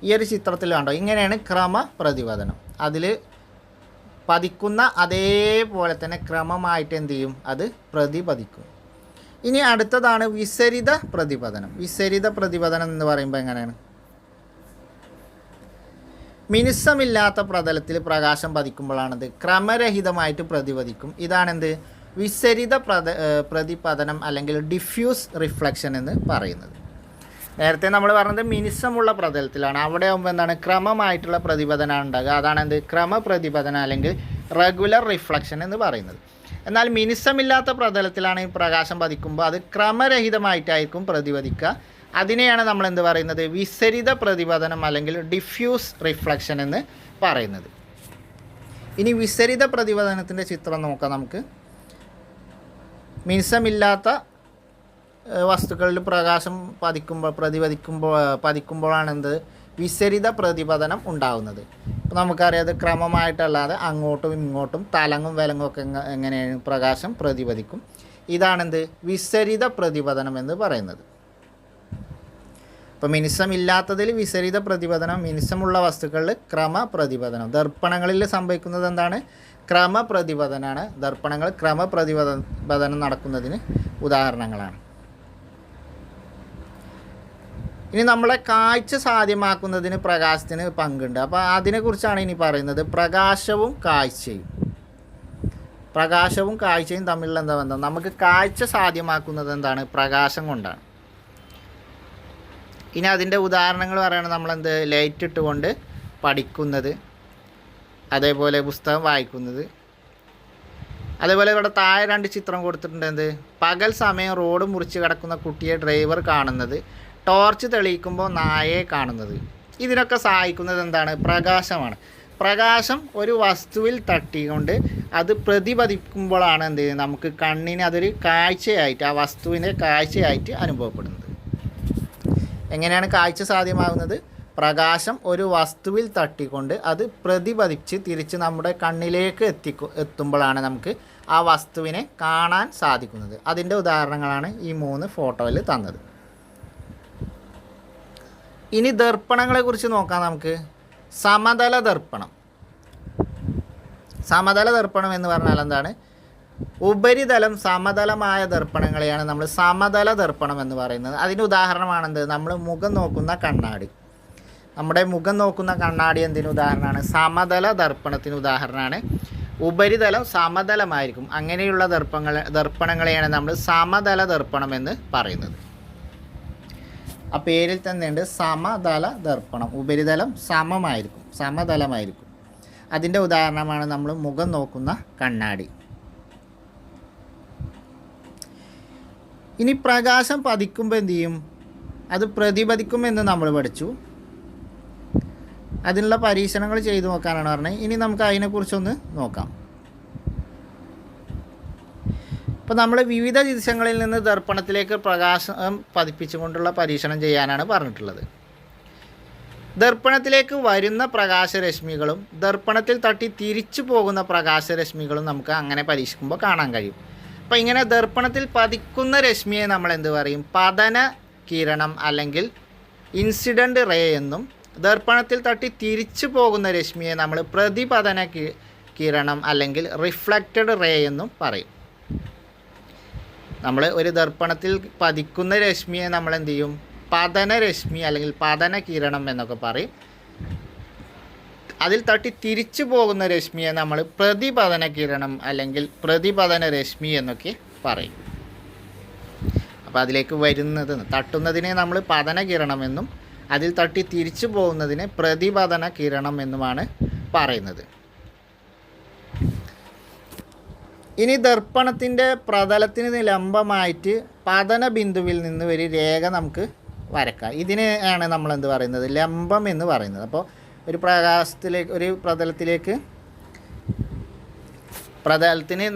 ഈ ഒരു ചിത്രത്തിൽ കണ്ടോ, ഇങ്ങനെയാണ് ക്രമപ്രതിപതനം. അതിൽ പതിക്കുന്ന അതേപോലെ തന്നെ ക്രമമായിട്ട് എന്ത് ചെയ്യും, അത് പ്രതിപദിക്കും. ഇനി അടുത്തതാണ് വിസരിത പ്രതിപതനം. വിസരിത പ്രതിപതനം എന്ന് പറയുമ്പോൾ എങ്ങനെയാണ്, മിനുസമില്ലാത്ത പ്രതലത്തിൽ പ്രകാശം പതിക്കുമ്പോഴാണത് ക്രമരഹിതമായിട്ട് പ്രതിപദിക്കും. ഇതാണെന്ത്, വിസരിത പ്രതിപതനം അല്ലെങ്കിൽ ഡിഫ്യൂസ് റിഫ്ലക്ഷൻ എന്ന് പറയുന്നത്. നേരത്തെ നമ്മൾ പറഞ്ഞത് മിനുസമുള്ള പ്രതലത്തിലാണ്. അവിടെ ആകുമ്പോൾ എന്താണ്, ക്രമമായിട്ടുള്ള പ്രതിപതനമാണ് ഉണ്ടാകുക. അതാണ് എന്ത്, ക്രമപ്രതിപതനം അല്ലെങ്കിൽ റെഗുലർ റിഫ്ലക്ഷൻ എന്ന് പറയുന്നത്. എന്നാൽ മിനുസമില്ലാത്ത പ്രതലത്തിലാണ് ഈ പ്രകാശം പതിക്കുമ്പോൾ അത് ക്രമരഹിതമായിട്ടായിരിക്കും പ്രതിപദിക്കുക. അതിനെയാണ് നമ്മൾ എന്ത് പറയുന്നത്, വിസരിത പ്രതിപതനം അല്ലെങ്കിൽ ഡിഫ്യൂസ് റിഫ്ലക്ഷൻ എന്ന് പറയുന്നത്. ഇനി വിസരിത പ്രതിപതനത്തിൻ്റെ ചിത്രം നോക്കാം നമുക്ക്. മിനുസമില്ലാത്ത വസ്തുക്കളിൽ പ്രകാശം പതിക്കുമ്പോഴാണ് എന്ത്, വിസരിത പ്രതിപതനം ഉണ്ടാകുന്നത്. അപ്പോൾ നമുക്കറിയാം, അത് ക്രമമായിട്ടല്ലാതെ അങ്ങോട്ടും ഇങ്ങോട്ടും തലങ്ങും വിലങ്ങും ഒക്കെ എങ്ങനെയാണ് പ്രകാശം പ്രതിപദിക്കും. ഇതാണെന്ത്, വിസരിത പ്രതിപതനം എന്ന് പറയുന്നത്. അപ്പോൾ മിനുസമില്ലാത്തതിൽ വിസരിത പ്രതിപതനം, മിനുസമുള്ള വസ്തുക്കളിൽ ക്രമപ്രതിപതനം. ദർപ്പണങ്ങളിൽ സംഭവിക്കുന്നത് എന്താണ്, ക്രമപ്രതിപതനാണ്. ദർപ്പണങ്ങൾ ക്രമപ്രതിപതനം നടക്കുന്നതിന് ഉദാഹരണങ്ങളാണ്. ഇനി നമ്മളെ കാഴ്ച സാധ്യമാക്കുന്നതിന് പ്രകാശത്തിന് പങ്കുണ്ട്. അപ്പോൾ അതിനെക്കുറിച്ചാണ് ഇനി പറയുന്നത്. പ്രകാശവും കാഴ്ചയും തമ്മിലുള്ള എന്താ ബന്ധം? നമുക്ക് കാഴ്ച സാധ്യമാക്കുന്നത് എന്താണ്, പ്രകാശം കൊണ്ടാണ്. ഇനി അതിൻ്റെ ഉദാഹരണങ്ങൾ പറയുകയാണെങ്കിൽ നമ്മളെന്ത്, ലൈറ്റ് ഇട്ടുകൊണ്ട് പഠിക്കുന്നത്, അതേപോലെ പുസ്തകം വായിക്കുന്നത്. അതേപോലെ ഇവിടെ താഴെ 2 ചിത്രം കൊടുത്തിട്ടുണ്ട്. എന്ത്, പകൽ സമയം റോഡ് മുറിച്ച് കിടക്കുന്ന കുട്ടിയെ ഡ്രൈവർ കാണുന്നത്, ടോർച്ച് തെളിയിക്കുമ്പോൾ നായയെ കാണുന്നത്. ഇതിനൊക്കെ സഹായിക്കുന്നത് എന്താണ്, പ്രകാശമാണ്. പ്രകാശം ഒരു വസ്തുവിൽ തട്ടിക്കൊണ്ട് അത് പ്രതിപദിക്കുമ്പോഴാണ് എന്ത് ചെയ്യുന്നത്, നമുക്ക് കണ്ണിന് അതൊരു കാഴ്ചയായിട്ട്, ആ വസ്തുവിൻ്റെ കാഴ്ചയായിട്ട് അനുഭവപ്പെടുന്നത്. എങ്ങനെയാണ് കാഴ്ച സാധ്യമാകുന്നത്, പ്രകാശം ഒരു വസ്തുവിൽ തട്ടിക്കൊണ്ട് അത് പ്രതിപദിച്ച് തിരിച്ച് നമ്മുടെ കണ്ണിലേക്ക് എത്തുമ്പോഴാണ് നമുക്ക് ആ വസ്തുവിനെ കാണാൻ സാധിക്കുന്നത്. അതിൻ്റെ ഉദാഹരണങ്ങളാണ് ഈ 3 ഫോട്ടോയിൽ തന്നത്. ഇനി ദർപ്പണങ്ങളെക്കുറിച്ച് നോക്കാം നമുക്ക്. സമതല ദർപ്പണം എന്ന് പറഞ്ഞാൽ എന്താണ്, ഉപരിതലം സമതലമായ ദർപ്പണങ്ങളെയാണ് നമ്മൾ സമതല ദർപ്പണം എന്ന് പറയുന്നത്. അതിന് ഉദാഹരണമാണെന്ത്? നമ്മൾ മുഖം നോക്കുന്ന കണ്ണാടി. നമ്മുടെ മുഖം നോക്കുന്ന കണ്ണാടി എന്തിന് ഉദാഹരണമാണ്? സമതല ദർപ്പണത്തിന് ഉദാഹരണമാണ്. ഉപരിതലം സമതലമായിരിക്കും. അങ്ങനെയുള്ള ദർപ്പണങ്ങളെയാണ് നമ്മൾ സമതല ദർപ്പണം എന്ന് പറയുന്നത്. ആ പേരിൽ തന്നെയുണ്ട് സമതല ദർപ്പണം. ഉപരിതലം സമമായിരിക്കും, സമതലമായിരിക്കും. അതിൻ്റെ ഉദാഹരണമാണ് നമ്മൾ മുഖം നോക്കുന്ന കണ്ണാടി. ഇനി പ്രകാശം പതിക്കുമ്പോൾ എന്ത് ചെയ്യും? അത് പ്രതിപതിക്കുമെന്ന് നമ്മൾ പഠിച്ചു. അതിനുള്ള പരീക്ഷണങ്ങൾ ചെയ്തു നോക്കാനാണ് പറഞ്ഞത്. ഇനി നമുക്ക് അതിനെക്കുറിച്ചൊന്ന് നോക്കാം. ഇപ്പോൾ നമ്മൾ വിവിധ ദിശകളിൽ നിന്ന് ദർപ്പണത്തിലേക്ക് പ്രകാശം പതിപ്പിച്ചുകൊണ്ടുള്ള പരീക്ഷണം ചെയ്യാനാണ് പറഞ്ഞിട്ടുള്ളത്. ദർപ്പണത്തിലേക്ക് വരുന്ന പ്രകാശരശ്മികളും ദർപ്പണത്തിൽ തട്ടി തിരിച്ചു പോകുന്ന പ്രകാശരശ്മികളും നമുക്ക് അങ്ങനെ പരീക്ഷിക്കുമ്പോൾ കാണാൻ കഴിയും. അപ്പോൾ ഇങ്ങനെ ദർപ്പണത്തിൽ പതിക്കുന്ന രശ്മിയെ നമ്മൾ എന്ത് പറയും? പതന കിരണം അല്ലെങ്കിൽ ഇൻസിഡൻറ്റ് റേ എന്നും, ദർപ്പണത്തിൽ തട്ടി തിരിച്ചു പോകുന്ന രശ്മിയെ നമ്മൾ പ്രതിപതന കിരണം അല്ലെങ്കിൽ റിഫ്ലക്റ്റഡ് റേ എന്നും പറയും. നമ്മൾ ഒരു ദർപ്പണത്തിൽ പതിക്കുന്ന രശ്മിയെ നമ്മൾ എന്ത് ചെയ്യും? പതന രശ്മി അല്ലെങ്കിൽ പതന കിരണം എന്നൊക്കെ പറയും. അതിൽ തട്ടി തിരിച്ചു പോകുന്ന രശ്മിയെ നമ്മൾ പ്രതിപതന കിരണം അല്ലെങ്കിൽ പ്രതിപതന രശ്മി എന്നൊക്കെ പറയും. അപ്പോൾ അതിലേക്ക് വരുന്നത് തട്ടുന്നതിനെ നമ്മൾ പതന കിരണമെന്നും അതിൽ തട്ടി തിരിച്ചു പോകുന്നതിനെ പ്രതിപതന കിരണം എന്നുമാണ് പറയുന്നത്. ഇനി ദർപ്പണത്തിൻ്റെ പ്രതലത്തിന് ലംബമായിട്ട് പതന ബിന്ദുവിൽ നിന്ന് ഒരു രേഖ നമുക്ക് വരക്കാം. ഇതിനെയാണ് നമ്മൾ എന്ത് പറയുന്നത്? ലംബം എന്ന് പറയുന്നത്. അപ്പോൾ ഒരു പ്രകാശത്തിലേക്ക് ഒരു പ്രതലത്തിന്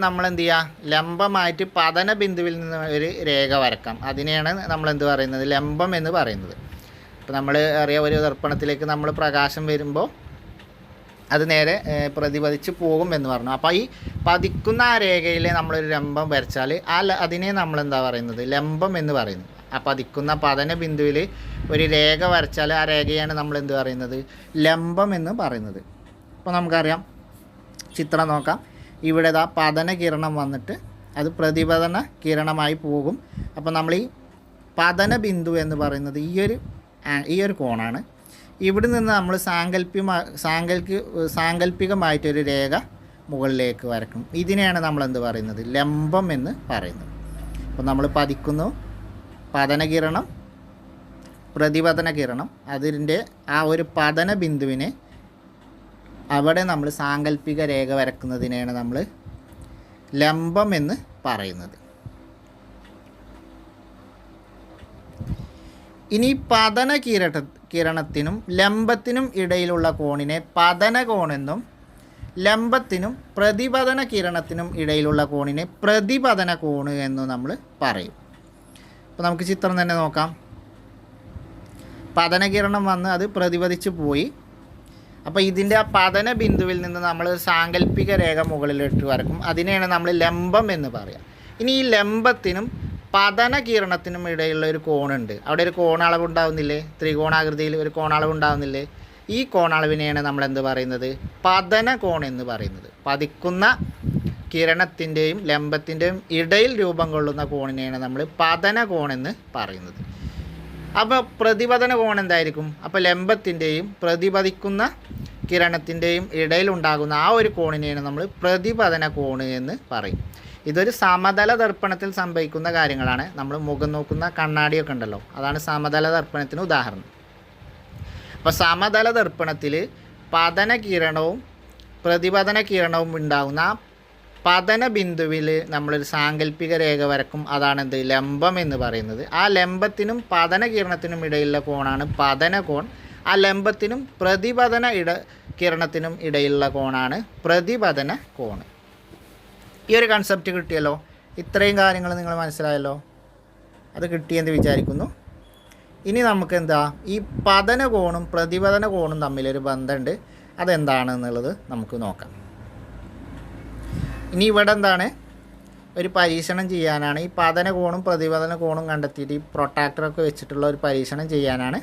നമ്മൾ എന്ത് ചെയ്യുക? ലംബമായിട്ട് പതന ബിന്ദുവിൽ നിന്ന് ഒരു രേഖ വരക്കാം. അതിനെയാണ് നമ്മൾ എന്ത് പറയുന്നത്? ലംബം എന്ന് പറയുന്നത്. അപ്പോൾ നമ്മൾ അറിയാം, ഒരു ദർപ്പണത്തിലേക്ക് നമ്മൾ പ്രകാശം വരുമ്പോൾ അത് നേരെ പ്രതിപതിച്ച് പോകും എന്ന് പറഞ്ഞു. അപ്പോൾ ഈ പതിക്കുന്ന ആ രേഖയിൽ നമ്മളൊരു ലംബം വരച്ചാൽ അതിനെ നമ്മൾ എന്താ പറയുന്നത്? ലംബം എന്ന് പറയുന്നു. ആ പതിക്കുന്ന പതന ബിന്ദുവിൽ ഒരു രേഖ വരച്ചാൽ ആ രേഖയാണ് നമ്മൾ എന്ത് പറയുന്നത്? ലംബം എന്ന് പറയുന്നത്. അപ്പോൾ നമുക്കറിയാം, ചിത്രം നോക്കാം. ഇവിടെ ഇതാ പതന കിരണം വന്നിട്ട് അത് പ്രതിപതന കിരണമായി പോകും. അപ്പോൾ നമ്മൾ ഈ പതന ബിന്ദു എന്ന് പറയുന്നത് ഈ ഒരു കോണാണ്. ഇവിടെ നിന്ന് നമ്മൾ സാങ്കല്പികമായിട്ടൊരു രേഖ മുകളിലേക്ക് വരക്കണം. ഇതിനെയാണ് നമ്മൾ എന്ത് പറയുന്നത്? ലംബം എന്ന് പറയുന്നത്. അപ്പോൾ നമ്മൾ പതിക്കുന്നു, പതനകിരണം, പ്രതിപതന കിരണം, അതിൻ്റെ ആ ഒരു പതന ബിന്ദുവിനെ അവിടെ നമ്മൾ സാങ്കല്പിക രേഖ വരക്കുന്നതിനെയാണ് നമ്മൾ ലംബം എന്ന് പറയുന്നത്. ഇനി പതന കിരണത്തിനും ലംബത്തിനും ഇടയിലുള്ള കോണിനെ പതന കോണെന്നും ലംബത്തിനും പ്രതിപതന കിരണത്തിനും ഇടയിലുള്ള കോണിനെ പ്രതിപതന കോണ് എന്നും നമ്മൾ പറയും. അപ്പോൾ നമുക്ക് ചിത്രം തന്നെ നോക്കാം. പതനകിരണം വന്ന് അത് പ്രതിപതിച്ച് പോയി. അപ്പോൾ ഇതിൻ്റെ ആ പതന ബിന്ദുവിൽ നിന്ന് നമ്മൾ സാങ്കല്പിക രേഖ മുകളിലിട്ട് വരക്കും. അതിനെയാണ് നമ്മൾ ലംബം എന്ന് പറയുക. ഇനി ഈ ലംബത്തിനും പതന കിരണത്തിനും ഇടയിലുള്ള ഒരു കോണുണ്ട്. അവിടെ ഒരു കോണളവ് ഉണ്ടാകുന്നില്ലേ? ത്രികോണാകൃതിയിൽ ഒരു കോണളവ് ഉണ്ടാകുന്നില്ലേ? ഈ കോണളവിനെയാണ് നമ്മൾ എന്ത് പറയുന്നത്? പതന കോൺ എന്ന് പറയുന്നത്. പതിക്കുന്ന കിരണത്തിൻ്റെയും ലംബത്തിൻ്റെയും ഇടയിൽ രൂപം കൊള്ളുന്ന കോണിനെയാണ് നമ്മൾ പതന കോൺ എന്ന് പറയുന്നത്. അപ്പോൾ പ്രതിപതന കോൺ എന്തായിരിക്കും? അപ്പോൾ ലംബത്തിൻ്റെയും പ്രതിപതിക്കുന്ന കിരണത്തിൻ്റെയും ഇടയിലുണ്ടാകുന്ന ആ ഒരു കോണിനെയാണ് നമ്മൾ പ്രതിപതന കോണ് എന്ന് പറയും. ഇതൊരു സമതല ദർപ്പണത്തിൽ സംഭവിക്കുന്ന കാര്യങ്ങളാണ്. നമ്മൾ മുഖം നോക്കുന്ന കണ്ണാടിയൊക്കെ ഉണ്ടല്ലോ, അതാണ് സമതല ദർപ്പണത്തിന് ഉദാഹരണം. അപ്പോൾ സമതല ദർപ്പണത്തിൽ പതന കിരണവും പ്രതിപതന കിരണവും ഉണ്ടാകുന്ന പതന ബിന്ദുവിൽ നമ്മളൊരു സാങ്കല്പിക രേഖ വരക്കും. അതാണെന്ത്? ലംബം എന്ന് പറയുന്നത്. ആ ലംബത്തിനും പതന കിരണത്തിനും ഇടയിലുള്ള കോണാണ് പതന കോൺ. ആ ലംബത്തിനും പ്രതിപതന കിരണത്തിനും ഇടയിലുള്ള കോണാണ് പ്രതിപതന കോണ്. ഈ ഒരു കൺസെപ്റ്റ് കിട്ടിയല്ലോ. ഇത്രയും കാര്യങ്ങൾ നിങ്ങൾ മനസ്സിലായല്ലോ. അത് കിട്ടിയെന്ന് വിചാരിക്കുന്നു. ഇനി നമുക്ക് എന്താ, ഈ പതന കോണും പ്രതിപതന കോണും തമ്മിലൊരു ബന്ധമുണ്ട്. അതെന്താണെന്നുള്ളത് നമുക്ക് നോക്കാം. ഇനി ഇവിടെ എന്താണ്, ഒരു പരീക്ഷണം ചെയ്യാനാണ്. ഈ പതന കോണും പ്രതിപതന കോണും കണ്ടെത്തിയിട്ട് ഈ പ്രൊട്ടാക്ടറൊക്കെ വെച്ചിട്ടുള്ള ഒരു പരീക്ഷണം ചെയ്യാനാണ്.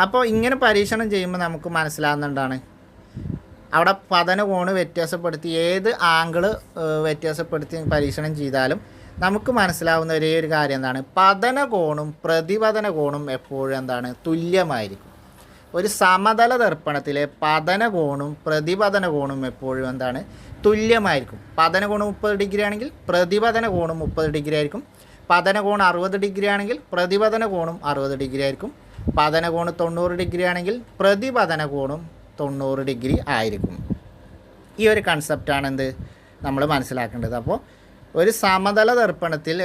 അപ്പോൾ ഇങ്ങനെ പരീക്ഷണം ചെയ്യുമ്പോൾ നമുക്ക് മനസ്സിലാകുന്നുണ്ടാണ്, അവിടെ പതന കോണ് വ്യത്യാസപ്പെടുത്തി ഏത് ആംഗിള് വ്യത്യാസപ്പെടുത്തി പരീക്ഷണം ചെയ്താലും നമുക്ക് മനസ്സിലാവുന്ന ഒരേ ഒരു കാര്യം എന്താണ്, പതന കോണും പ്രതിപതന കോണും എപ്പോഴും എന്താണ്, തുല്യമായിരിക്കും. ഒരു സമതല ദർപ്പണത്തിലെ പതന കോണും പ്രതിപതന കോണും എപ്പോഴും എന്താണ്, തുല്യമായിരിക്കും. പതന കോണ് 30 ഡിഗ്രി ആണെങ്കിൽ പ്രതിപതന കോണും 30 ഡിഗ്രി ആയിരിക്കും. പതന കോൺ 60 ഡിഗ്രി ആണെങ്കിൽ പ്രതിപതന കോണും 60 ഡിഗ്രി ആയിരിക്കും. പതന കോണ് 90 ഡിഗ്രി ആണെങ്കിൽ പ്രതിപതന കോണും 90 ഡിഗ്രി ആയിരിക്കും. ഈ ഒരു കൺസെപ്റ്റാണ് എന്ത് നമ്മൾ മനസ്സിലാക്കേണ്ടത്. അപ്പോൾ ഒരു സമതല ദർപ്പണത്തിൽ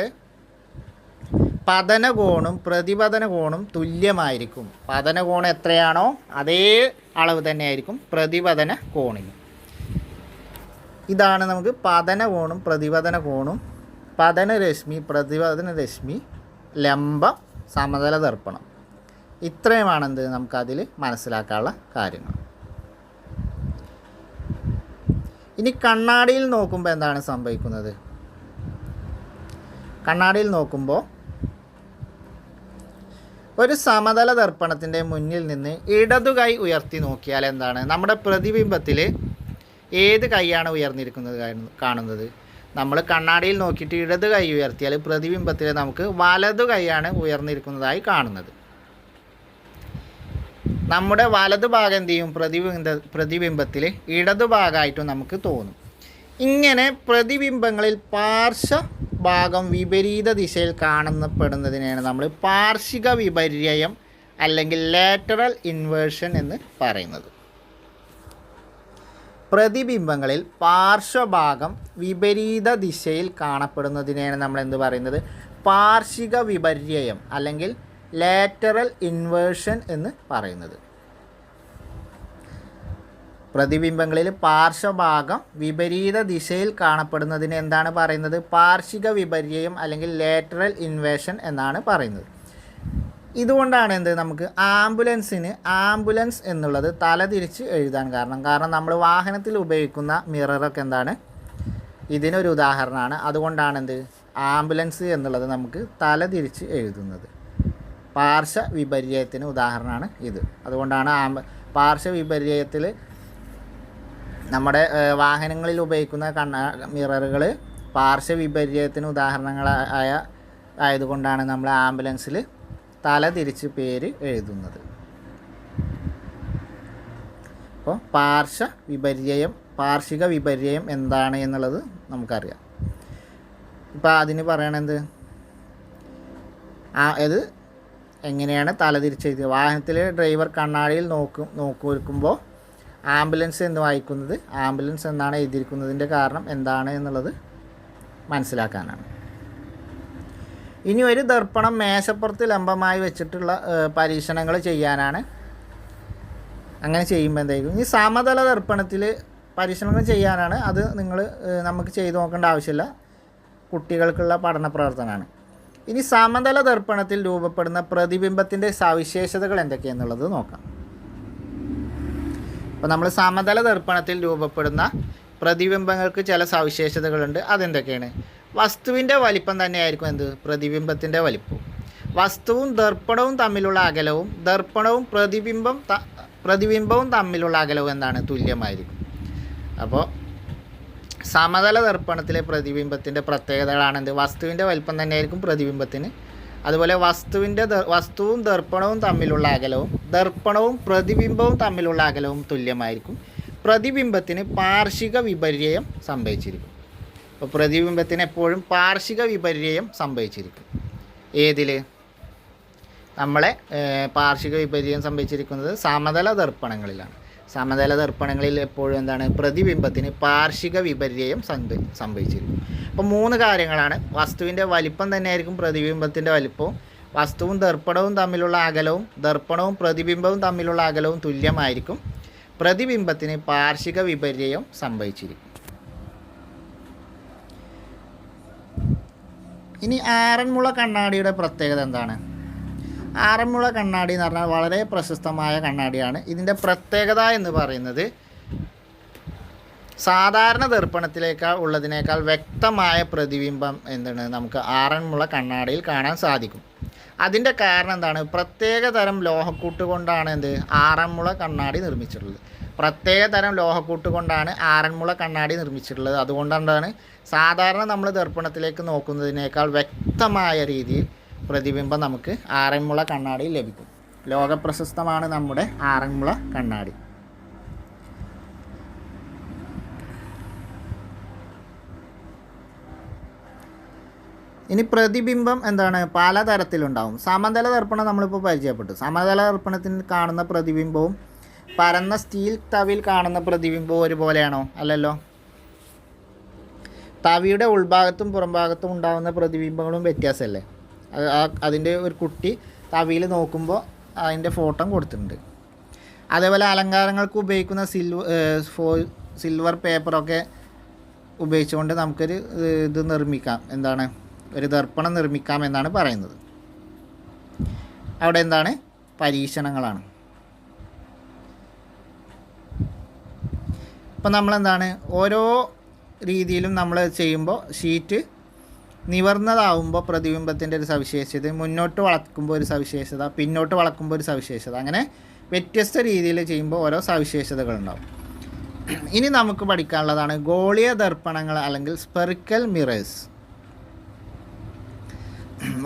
പതന കോണും പ്രതിപതന കോണും തുല്യമായിരിക്കും. പതന കോൺ എത്രയാണോ അതേ അളവ് തന്നെയായിരിക്കും പ്രതിപതന കോണിന്. ഇതാണ് നമുക്ക് പതന കോണും പ്രതിപതന കോണും, പതനരശ്മി പ്രതിപതന രശ്മി, ലംബ സമതല ദർപ്പണം. ഇത്രയുമാണെന്ത് നമുക്കതിൽ മനസ്സിലാക്കാനുള്ള കാര്യങ്ങൾ. ഇനി കണ്ണാടിയിൽ നോക്കുമ്പോൾ എന്താണ് സംഭവിക്കുന്നത്? കണ്ണാടിയിൽ നോക്കുമ്പോൾ ഒരു സമതല ദർപ്പണത്തിൻ്റെ മുന്നിൽ നിന്ന് ഇടതു കൈ ഉയർത്തി നോക്കിയാൽ എന്താണ്, നമ്മുടെ പ്രതിബിംബത്തിൽ ഏത് കൈയാണ് ഉയർന്നിരിക്കുന്നത് കാണുന്നത്? നമ്മൾ കണ്ണാടിയിൽ നോക്കിയിട്ട് ഇടത് കൈ ഉയർത്തിയാൽ പ്രതിബിംബത്തിൽ നമുക്ക് വലതു കൈയാണ് ഉയർന്നിരിക്കുന്നതായി കാണുന്നത്. നമ്മുടെ വലതു ഭാഗം എന്ത് ചെയ്യും, പ്രതിബിംബത്തിൽ ഇടതു ഭാഗമായിട്ടും നമുക്ക് തോന്നും. ഇങ്ങനെ പ്രതിബിംബങ്ങളിൽ പാർശ്വഭാഗം വിപരീത ദിശയിൽ കാണപ്പെടുന്നതിനെയാണ് നമ്മൾ പാർശ്വിക വിപര്യം അല്ലെങ്കിൽ ലാറ്ററൽ ഇൻവേർഷൻ എന്ന് പറയുന്നത്. പ്രതിബിംബങ്ങളിൽ പാർശ്വഭാഗം വിപരീത ദിശയിൽ കാണപ്പെടുന്നതിനെയാണ് നമ്മൾ എന്ത് പറയുന്നത്, പാർശ്വിക വിപര്യം അല്ലെങ്കിൽ ലാറ്ററൽ ഇൻവേർഷൻ എന്ന് പറയുന്നത്. പ്രതിബിംബങ്ങളിൽ പാർശ്വഭാഗം വിപരീത ദിശയിൽ കാണപ്പെടുന്നതിന് എന്താണ് പറയുന്നത്, പാർശ്വിക വിപര്യം അല്ലെങ്കിൽ ലാറ്ററൽ ഇൻവേർഷൻ എന്നാണ് പറയുന്നത്. ഇതുകൊണ്ടാണ് എന്ത് നമുക്ക് ആംബുലൻസ് എന്നുള്ളത് തലതിരിച്ച് എഴുതാൻ കാരണം നമ്മൾ വാഹനത്തിൽ ഉപയോഗിക്കുന്ന മിററൊക്കെ എന്താണ്, ഇതിനൊരു ഉദാഹരണമാണ്. അതുകൊണ്ടാണ് എന്ത് ആംബുലൻസ് എന്നുള്ളത് നമുക്ക് തലതിരിച്ച് എഴുതുന്നത്. പാർശ്വ വിപര്യത്തിന് ഉദാഹരണമാണ് ഇത്. അതുകൊണ്ടാണ് പാർശ്വ വിപര്യത്തിൽ നമ്മുടെ വാഹനങ്ങളിൽ ഉപയോഗിക്കുന്ന മിററുകൾ പാർശ്വ വിപര്യത്തിന് ആയതുകൊണ്ടാണ് നമ്മൾ ആംബുലൻസിൽ തല തിരിച്ച് പേര് എഴുതുന്നത്. അപ്പോൾ പാർശ്വിക വിപര്യം എന്താണ് എന്നുള്ളത് നമുക്കറിയാം. ഇപ്പോൾ അതിന് പറയണത് ഇത് എങ്ങനെയാണ് തലതിരിച്ചെഴുതുക. വാഹനത്തിൽ ഡ്രൈവർ കണ്ണാടിയിൽ നോക്കുമ്പോൾ ആംബുലൻസ് എന്ന് വായിക്കുന്നത് ആംബുലൻസ് എന്നാണ് എഴുതിയിരിക്കുന്നതിൻ്റെ കാരണം എന്താണ് എന്നുള്ളത് മനസ്സിലാക്കാനാണ്. ഇനി ഒരു ദർപ്പണം മേശപ്പുറത്ത് ലംബമായി വെച്ചിട്ടുള്ള പരീക്ഷണങ്ങൾ ചെയ്യാനാണ്. അങ്ങനെ ചെയ്യുമ്പോൾ എന്തായിരിക്കും, ഈ സമതല ദർപ്പണത്തിൽ പരീക്ഷണങ്ങൾ ചെയ്യാനാണ്. അത് നമുക്ക് ചെയ്തു നോക്കേണ്ട ആവശ്യമില്ല, കുട്ടികൾക്കുള്ള പഠന പ്രവർത്തനമാണ്. ഇനി സമതല ദർപ്പണത്തിൽ രൂപപ്പെടുന്ന പ്രതിബിംബത്തിൻ്റെ സവിശേഷതകൾ എന്തൊക്കെയാണെന്നുള്ളത് നോക്കാം. അപ്പോൾ നമ്മൾ സമതല ദർപ്പണത്തിൽ രൂപപ്പെടുന്ന പ്രതിബിംബങ്ങൾക്ക് ചില സവിശേഷതകളുണ്ട്. അതെന്തൊക്കെയാണ്? വസ്തുവിൻ്റെ വലിപ്പം തന്നെയായിരിക്കും പ്രതിബിംബത്തിൻ്റെ വലിപ്പം. വസ്തുവും ദർപ്പണവും തമ്മിലുള്ള അകലവും ദർപ്പണവും പ്രതിബിംബവും തമ്മിലുള്ള അകലവും എന്താണ്, തുല്യമായിരിക്കും. അപ്പോൾ സമതല ദർപ്പണത്തിലെ പ്രതിബിംബത്തിൻ്റെ പ്രത്യേകതകളാണെന്ത്, വസ്തുവിൻ്റെ വലിപ്പം തന്നെയായിരിക്കും പ്രതിബിംബത്തിന്. അതുപോലെ വസ്തുവും ദർപ്പണവും തമ്മിലുള്ള അകലവും ദർപ്പണവും പ്രതിബിംബവും തമ്മിലുള്ള അകലവും തുല്യമായിരിക്കും. പ്രതിബിംബത്തിന് പാർശ്വിക വിപര്യം സംഭവിച്ചിരിക്കും. അപ്പോൾ പ്രതിബിംബത്തിന് എപ്പോഴും പാർശ്വിക വിപര്യം സംഭവിച്ചിരിക്കും. ഏതിൽ? നമ്മളെ പാർശ്വിക വിപര്യം സംഭവിച്ചിരിക്കുന്നത് സമതല ദർപ്പണങ്ങളിലാണ്. സമതല ദർപ്പണങ്ങളിൽ എപ്പോഴും എന്താണ്, പ്രതിബിംബത്തിന് പാർശ്വിക വിപര്യം സംഭവിച്ചിരിക്കും. അപ്പോൾ 3 കാര്യങ്ങളാണ്. വസ്തുവിൻ്റെ വലിപ്പം തന്നെയായിരിക്കും പ്രതിബിംബത്തിൻ്റെ വലിപ്പവും, വസ്തുവും ദർപ്പണവും തമ്മിലുള്ള അകലവും ദർപ്പണവും പ്രതിബിംബവും തമ്മിലുള്ള അകലവും തുല്യമായിരിക്കും, പ്രതിബിംബത്തിന് പാർശ്വിക വിപര്യം സംഭവിച്ചിരിക്കും. ഇനി ആറന്മുള കണ്ണാടിയുടെ പ്രത്യേകത എന്താണ്? ആറന്മുള കണ്ണാടി എന്ന് പറഞ്ഞാൽ വളരെ പ്രശസ്തമായ കണ്ണാടിയാണ്. ഇതിൻ്റെ പ്രത്യേകത എന്ന് പറയുന്നത് സാധാരണ ഉള്ളതിനേക്കാൾ വ്യക്തമായ പ്രതിബിംബം എന്താണ് നമുക്ക് ആറന്മുള കണ്ണാടിയിൽ കാണാൻ സാധിക്കും. അതിൻ്റെ കാരണം എന്താണ്? പ്രത്യേക തരം ലോഹക്കൂട്ട് കൊണ്ടാണ് ആറന്മുള കണ്ണാടി നിർമ്മിച്ചിട്ടുള്ളത്. പ്രത്യേക തരം ലോഹക്കൂട്ട് കൊണ്ടാണ് ആറന്മുള കണ്ണാടി നിർമ്മിച്ചിട്ടുള്ളത്. അതുകൊണ്ടാണ് സാധാരണ നമ്മൾ ദർപ്പണത്തിലേക്ക് നോക്കുന്നതിനേക്കാൾ വ്യക്തമായ രീതിയിൽ പ്രതിബിംബം നമുക്ക് ആറന്മുള കണ്ണാടിയിൽ ലഭിക്കും. ലോകപ്രശസ്തമാണ് നമ്മുടെ ആറന്മുള കണ്ണാടി. ഇനി പ്രതിബിംബം എന്താണ്, പലതരത്തിലുണ്ടാവും. സമതല ദർപ്പണം നമ്മളിപ്പോൾ പരിചയപ്പെട്ടു. സമതല ദർപ്പണത്തിൽ കാണുന്ന പ്രതിബിംബവും പരന്ന സ്റ്റീൽ തവിയിൽ കാണുന്ന പ്രതിബിംബവും ഒരുപോലെയാണോ? അല്ലല്ലോ. തവിയുടെ ഉൾഭാഗത്തും പുറംഭാഗത്തും ഉണ്ടാകുന്ന പ്രതിബിംബങ്ങളും വ്യത്യാസമല്ലേ. അതിൻ്റെ ഒരു കുട്ടി തവിയിൽ നോക്കുമ്പോൾ അതിൻ്റെ ഫോട്ടോ കൊടുത്തിട്ടുണ്ട്. അതേപോലെ അലങ്കാരങ്ങൾക്ക് ഉപയോഗിക്കുന്ന സിൽവർ പേപ്പറൊക്കെ ഉപയോഗിച്ചുകൊണ്ട് നമുക്കൊരു ഇത് നിർമ്മിക്കാം. എന്താണ്, ഒരു ദർപ്പണം നിർമ്മിക്കാം എന്നാണ് പറയുന്നത്. അവിടെ എന്താണ്, പരീക്ഷണങ്ങളാണ്. ഇപ്പം നമ്മളെന്താണ്, ഓരോ രീതിയിലും നമ്മൾ ചെയ്യുമ്പോൾ ഷീറ്റ് നിവർന്നതാവുമ്പോൾ പ്രതിബിംബത്തിൻ്റെ ഒരു സവിശേഷത, മുന്നോട്ട് വളക്കുമ്പോൾ ഒരു സവിശേഷത, പിന്നോട്ട് വളക്കുമ്പോൾ ഒരു സവിശേഷത, അങ്ങനെ വ്യത്യസ്ത രീതിയിൽ ചെയ്യുമ്പോൾ ഓരോ സവിശേഷതകളുണ്ടാവും. ഇനി നമുക്ക് പഠിക്കാനുള്ളതാണ് ഗോളീയ ദർപ്പണങ്ങൾ അല്ലെങ്കിൽ സ്പെറിക്കൽ മിറേഴ്സ്.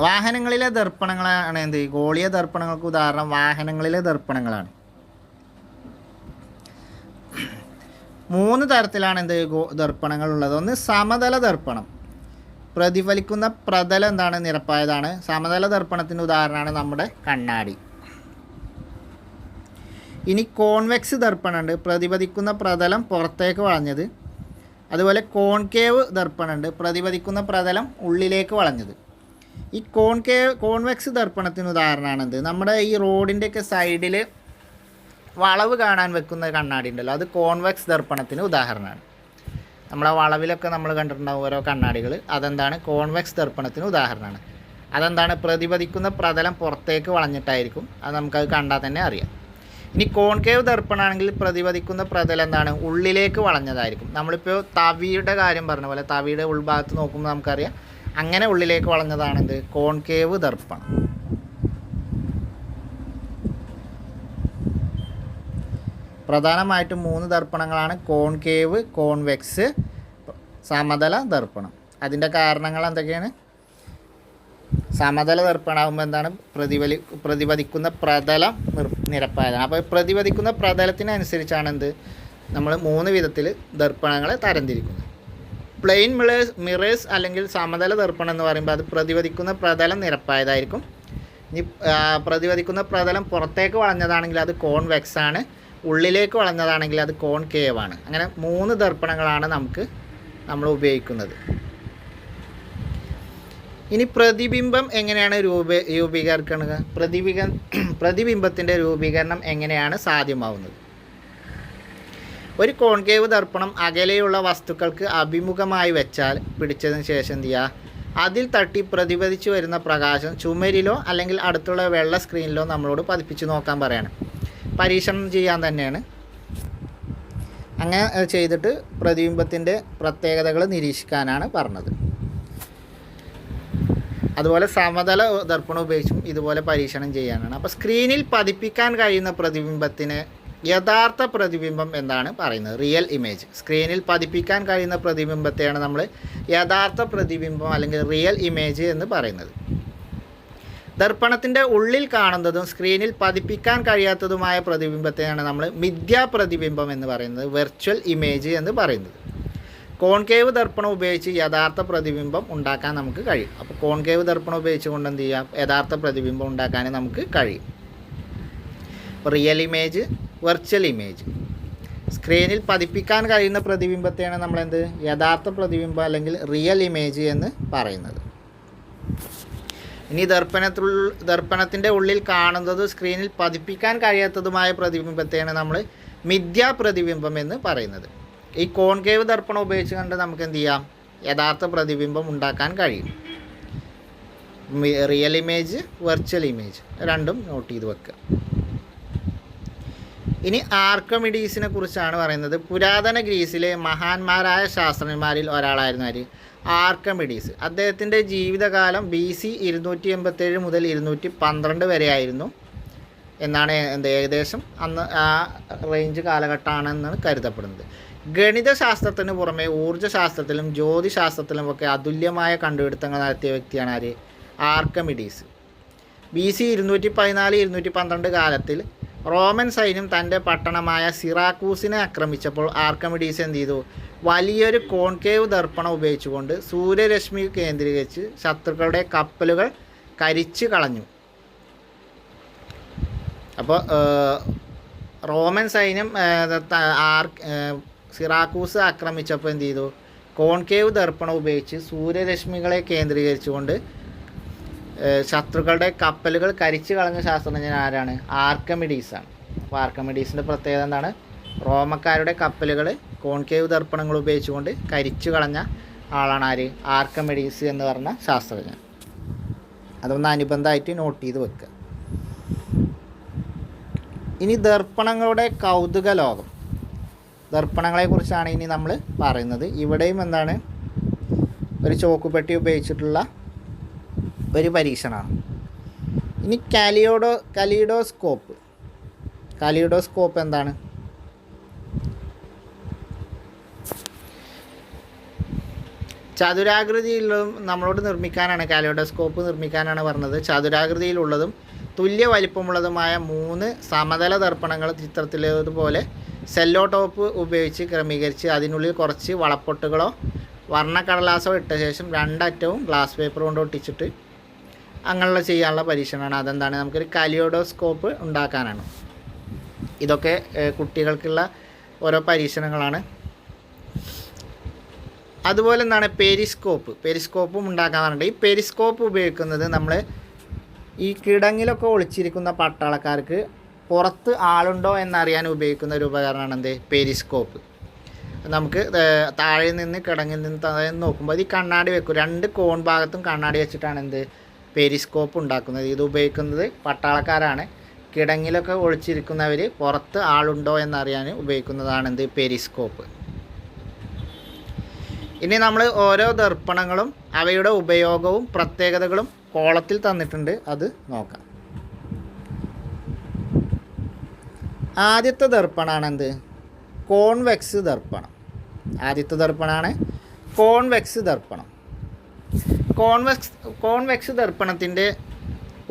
വാഹനങ്ങളിലെ ദർപ്പണങ്ങളാണ് എന്ത്, ഗോളീയ ദർപ്പണങ്ങൾക്ക് ഉദാഹരണം വാഹനങ്ങളിലെ ദർപ്പണങ്ങളാണ്. 3 തരത്തിലാണ് എന്ത് ദർപ്പണങ്ങളുള്ളത്. ഒന്ന് സമതല ദർപ്പണം, പ്രതിഫലിക്കുന്ന പ്രതലം എന്താണ്, നിരപ്പായതാണ്. സമതല ദർപ്പണത്തിൻ്റെ ഉദാഹരണമാണ് നമ്മുടെ കണ്ണാടി. ഇനി കോൺവെക്സ് ദർപ്പണമുണ്ട്, പ്രതിപതിക്കുന്ന പ്രതലം പുറത്തേക്ക് വളഞ്ഞത്. അതുപോലെ കോൺകേവ് ദർപ്പണമുണ്ട്, പ്രതിപതിക്കുന്ന പ്രതലം ഉള്ളിലേക്ക് വളഞ്ഞത്. ഈ കോൺവെക്സ് ദർപ്പണത്തിന് ഉദാഹരണമാണെന്ത്, നമ്മുടെ ഈ റോഡിൻ്റെയൊക്കെ സൈഡിൽ വളവ് കാണാൻ വെക്കുന്ന കണ്ണാടി ഉണ്ടല്ലോ, അത് കോൺവെക്സ് ദർപ്പണത്തിന് ഉദാഹരണമാണ്. നമ്മളെ വളവിലൊക്കെ നമ്മൾ കണ്ടിട്ടുണ്ടാവും ഓരോ കണ്ണാടികൾ, അതെന്താണ്, കോൺവെക്സ് ദർപ്പണത്തിന് ഉദാഹരണമാണ്. അതെന്താണ്, പ്രതിപതിക്കുന്ന പ്രതലം പുറത്തേക്ക് വളഞ്ഞിട്ടായിരിക്കും, അത് നമുക്കത് കണ്ടാൽ തന്നെ അറിയാം. ഇനി കോൺകേവ് ദർപ്പണമാണെങ്കിൽ പ്രതിപതിക്കുന്ന പ്രതലം എന്താണ്, ഉള്ളിലേക്ക് വളഞ്ഞതായിരിക്കും. നമ്മളിപ്പോൾ തവിയുടെ കാര്യം പറഞ്ഞ പോലെ തവിയുടെ ഉൾഭാഗത്ത് നോക്കുമ്പോൾ നമുക്കറിയാം അങ്ങനെ ഉള്ളിലേക്ക് വളഞ്ഞതാണെന്ത്, കോൺകേവ് ദർപ്പണം. പ്രധാനമായിട്ടും 3 ദർപ്പണങ്ങളാണ്, കോൺകേവ്, കോൺവെക്സ്, സമതല ദർപ്പണം. അതിൻ്റെ കാരണങ്ങൾ എന്തൊക്കെയാണ്? സമതല ദർപ്പണമാകുമ്പോൾ എന്താണ്, പ്രതിപതിക്കുന്ന പ്രതലം നിരപ്പായതാണ്. അപ്പോൾ പ്രതിപതിക്കുന്ന പ്രതലത്തിനനുസരിച്ചാണ് എന്ത്, നമ്മൾ 3 വിധത്തിൽ ദർപ്പണങ്ങളെ തരംതിരിക്കുന്നത്. പ്ലെയിൻ മിറേഴ്സ് അല്ലെങ്കിൽ സമതല ദർപ്പണം എന്ന് പറയുമ്പോൾ അത് പ്രതിപതിക്കുന്ന പ്രതലം നിരപ്പായതായിരിക്കും. ഇനി പ്രതിപതിക്കുന്ന പ്രതലം പുറത്തേക്ക് വളഞ്ഞതാണെങ്കിൽ അത് കോൺവെക്സ് ആണ്, ഉള്ളിലേക്ക് വളഞ്ഞതാണെങ്കിൽ അത് കോൺകേവ് ആണ്. അങ്ങനെ 3 ദർപ്പണങ്ങളാണ് നമ്മൾ ഉപയോഗിക്കുന്നത്. ഇനി പ്രതിബിംബം എങ്ങനെയാണ് രൂപീകരിക്കുന്നത്, പ്രതിബിംബത്തിൻ്റെ രൂപീകരണം എങ്ങനെയാണ് സാധ്യമാവുന്നത്? ഒരു കോൺകേവ് ദർപ്പണം അകലെയുള്ള വസ്തുക്കൾക്ക് അഭിമുഖമായി വെച്ചാൽ പിടിച്ചതിന് ശേഷം എന്ത് ചെയ്യുക, അതിൽ തട്ടി പ്രതിപതിച്ചു വരുന്ന പ്രകാശം ചുമരിലോ അല്ലെങ്കിൽ അടുത്തുള്ള വെള്ള സ്ക്രീനിലോ നമ്മളോട് പതിപ്പിച്ച് നോക്കാൻ പറയണം. പരീക്ഷണം ചെയ്യാൻ തന്നെയാണ്. അങ്ങനെ ചെയ്തിട്ട് പ്രതിബിംബത്തിൻ്റെ പ്രത്യേകതകൾ നിരീക്ഷിക്കാനാണ് പറഞ്ഞത്. അതുപോലെ സമതല ദർപ്പണം ഉപയോഗിച്ചും ഇതുപോലെ പരീക്ഷണം ചെയ്യാനാണ്. അപ്പോൾ സ്ക്രീനിൽ പതിപ്പിക്കാൻ കഴിയുന്ന പ്രതിബിംബത്തിന് യഥാർത്ഥ പ്രതിബിംബം എന്നാണ് പറയുന്നത്, റിയൽ ഇമേജ്. സ്ക്രീനിൽ പതിപ്പിക്കാൻ കഴിയുന്ന പ്രതിബിംബത്തെയാണ് നമ്മൾ യഥാർത്ഥ പ്രതിബിംബം അല്ലെങ്കിൽ റിയൽ ഇമേജ് എന്ന് പറയുന്നത്. ദർപ്പണത്തിൻ്റെ ഉള്ളിൽ കാണുന്നതും സ്ക്രീനിൽ പതിപ്പിക്കാൻ കഴിയാത്തതുമായ പ്രതിബിംബത്തെയാണ് നമ്മൾ മിഥ്യാപ്രതിബിംബം എന്ന് പറയുന്നത്, വെർച്വൽ ഇമേജ് എന്ന് പറയുന്നത്. കോൺകേവ് ദർപ്പണം ഉപയോഗിച്ച് യഥാർത്ഥ പ്രതിബിംബം ഉണ്ടാക്കാൻ നമുക്ക് കഴിയും. അപ്പോൾ കോൺകേവ് ദർപ്പണം ഉപയോഗിച്ചുകൊണ്ട് എന്ത് ചെയ്യാം, യഥാർത്ഥ പ്രതിബിംബം ഉണ്ടാക്കാൻ നമുക്ക് കഴിയും. Real image, virtual image. സ്ക്രീനിൽ പതിപ്പിക്കാൻ കഴിയുന്ന പ്രതിബിംബത്തെയാണ് നമ്മളെന്ത്, യഥാർത്ഥ പ്രതിബിംബം അല്ലെങ്കിൽ റിയൽ ഇമേജ് എന്ന് പറയുന്നത്. ഇനി ദർപ്പണത്തിൻ്റെ ഉള്ളിൽ കാണുന്നതും സ്ക്രീനിൽ പതിപ്പിക്കാൻ കഴിയാത്തതുമായ പ്രതിബിംബത്തെയാണ് നമ്മൾ മിഥ്യാപ്രതിബിംബം എന്ന് പറയുന്നത്. ഈ കോൺകേവ് ദർപ്പണം ഉപയോഗിച്ച് കണ്ട് നമുക്ക് എന്ത് ചെയ്യാം, യഥാർത്ഥ പ്രതിബിംബം ഉണ്ടാക്കാൻ കഴിയും. റിയൽ ഇമേജ്, വെർച്വൽ ഇമേജ് രണ്ടും നോട്ട് ചെയ്ത് വെക്കുക. ഇനി ആർക്കിമിഡീസിനെ കുറിച്ചാണ് പറയുന്നത്. പുരാതന ഗ്രീസിലെ മഹാന്മാരായ ശാസ്ത്രജ്ഞന്മാരിൽ ഒരാളായിരുന്നു ആർക്കിമിഡീസ്. അദ്ദേഹത്തിൻ്റെ ജീവിതകാലം BC 287 മുതൽ 212 വരെയായിരുന്നു. എന്നാണ് ഏകദേശം അന്ന് ആ റേഞ്ച് കാലഘട്ടമാണെന്നാണ് കരുതപ്പെടുന്നത്. ഗണിതശാസ്ത്രത്തിന് പുറമെ ഊർജ്ജശാസ്ത്രത്തിലും ജ്യോതിശാസ്ത്രത്തിലുമൊക്കെ അതുല്യമായ കണ്ടുപിടുത്തങ്ങൾ നടത്തിയ വ്യക്തിയാണ് ആര്? ആർക്കിമിഡീസ്. BC 214-212 കാലത്തിൽ റോമൻ സൈന്യം തൻ്റെ പട്ടണമായ സിറാക്കൂസിനെ ആക്രമിച്ചപ്പോൾ ആർക്കിമിഡീസ് എന്ത് ചെയ്തു? വലിയൊരു കോൺകേവ് ദർപ്പണം ഉപയോഗിച്ചുകൊണ്ട് സൂര്യരശ്മി കേന്ദ്രീകരിച്ച് ശത്രുക്കളുടെ കപ്പലുകൾ കരിച്ചു കളഞ്ഞു. അപ്പോൾ റോമൻ സൈന്യം സിറാക്കൂസ് ആക്രമിച്ചപ്പോൾ എന്ത് ചെയ്തു? കോൺകേവ് ദർപ്പണം ഉപയോഗിച്ച് സൂര്യരശ്മികളെ കേന്ദ്രീകരിച്ചുകൊണ്ട് ശത്രുക്കളുടെ കപ്പലുകൾ കരിച്ചു കളഞ്ഞ ശാസ്ത്രജ്ഞൻ ആരാണ്? ആർക്കിമിഡീസാണ്. അപ്പോൾ ആർക്കിമിഡീസിൻ്റെ പ്രത്യേകത എന്താണ്? റോമക്കാരുടെ കപ്പലുകൾ കോൺകേവ് ദർപ്പണങ്ങൾ ഉപയോഗിച്ചുകൊണ്ട് കരിച്ചു കളഞ്ഞ ആളാണ് ആര്? ആർക്കിമിഡീസ് എന്ന് പറഞ്ഞ ശാസ്ത്രജ്ഞൻ. അതൊന്ന് അനുബന്ധമായിട്ട് നോട്ട് ചെയ്ത് വെക്കുക. ഇനി ദർപ്പണങ്ങളുടെ കൗതുക ലോകം. ദർപ്പണങ്ങളെക്കുറിച്ചാണ് ഇനി നമ്മൾ പറയുന്നത്. ഇവിടെയും എന്താണ്? ഒരു ചോക്കുപെട്ടി ഉപയോഗിച്ചിട്ടുള്ള ഒരു പരീക്ഷണമാണ്. ഇനി കലിഡോസ്കോപ്പ് എന്താണ്? ചതുരാകൃതിയിലുള്ളതും നമ്മളോട് നിർമ്മിക്കാനാണ് കാലിഡോസ്കോപ്പ് നിർമ്മിക്കാനാണ് പറഞ്ഞത്. ചതുരാകൃതിയിലുള്ളതും തുല്യ വലിപ്പമുള്ളതുമായ 3 സമതല ദർപ്പണങ്ങൾ ചിത്രത്തിലേതുപോലെ സെല്ലോ ടോപ്പ് ഉപയോഗിച്ച് ക്രമീകരിച്ച് അതിനുള്ളിൽ കുറച്ച് വളപ്പൊട്ടുകളോ വർണ്ണക്കടലാസോ ഇട്ട ശേഷം 2 അറ്റവും ഗ്ലാസ് പേപ്പർ കൊണ്ട് ഒട്ടിച്ചിട്ട് അങ്ങനെയുള്ള ചെയ്യാനുള്ള പരീക്ഷണമാണ്. അതെന്താണ്? നമുക്കൊരു കലിഡോസ്കോപ്പ് ഉണ്ടാക്കാനാണ്. ഇതൊക്കെ കുട്ടികൾക്കുള്ള ഓരോ പരീക്ഷണങ്ങളാണ്. അതുപോലെ എന്താണ്? പെരിസ്കോപ്പും ഉണ്ടാക്കാൻ പറഞ്ഞിട്ടുണ്ട്. ഈ പെരിസ്കോപ്പ് ഉപയോഗിക്കുന്നത് നമ്മൾ ഈ കിടങ്ങിലൊക്കെ ഒളിച്ചിരിക്കുന്ന പട്ടാളക്കാർക്ക് പുറത്ത് ആളുണ്ടോ എന്നറിയാൻ ഉപയോഗിക്കുന്ന ഒരു ഉപകരണമാണ് എന്ത്? പെരിസ്കോപ്പ്. നമുക്ക് താഴെ നിന്ന് കിടങ്ങിൽ നിന്ന് താഴെ നോക്കുമ്പോൾ ഈ കണ്ണാടി വെക്കും. 2 കോൺ ഭാഗത്തും കണ്ണാടി വെച്ചിട്ടാണ് എന്ത്? പെരിസ്കോപ്പ് ഉണ്ടാക്കുന്നത്. ഇത് ഉപയോഗിക്കുന്നത് പട്ടാളക്കാരാണ്. കിടങ്ങിലൊക്കെ ഒളിച്ചിരിക്കുന്നവർ പുറത്ത് ആളുണ്ടോ എന്നറിയാൻ ഉപയോഗിക്കുന്നതാണ് എന്ത്? പെരിസ്കോപ്പ്. ഇനി നമ്മൾ ഓരോ ദർപ്പണങ്ങളും അവയുടെ ഉപയോഗവും പ്രത്യേകതകളും കോളത്തിൽ തന്നിട്ടുണ്ട്. അത് നോക്കാം. ആദ്യത്തെ ദർപ്പണമാണ് എന്ത്? കോൺവെക്സ് ദർപ്പണം. ആദ്യത്തെ ദർപ്പണമാണ് കോൺവെക്സ് ദർപ്പണം. കോൺവെക്സ് ദർപ്പണത്തിൻ്റെ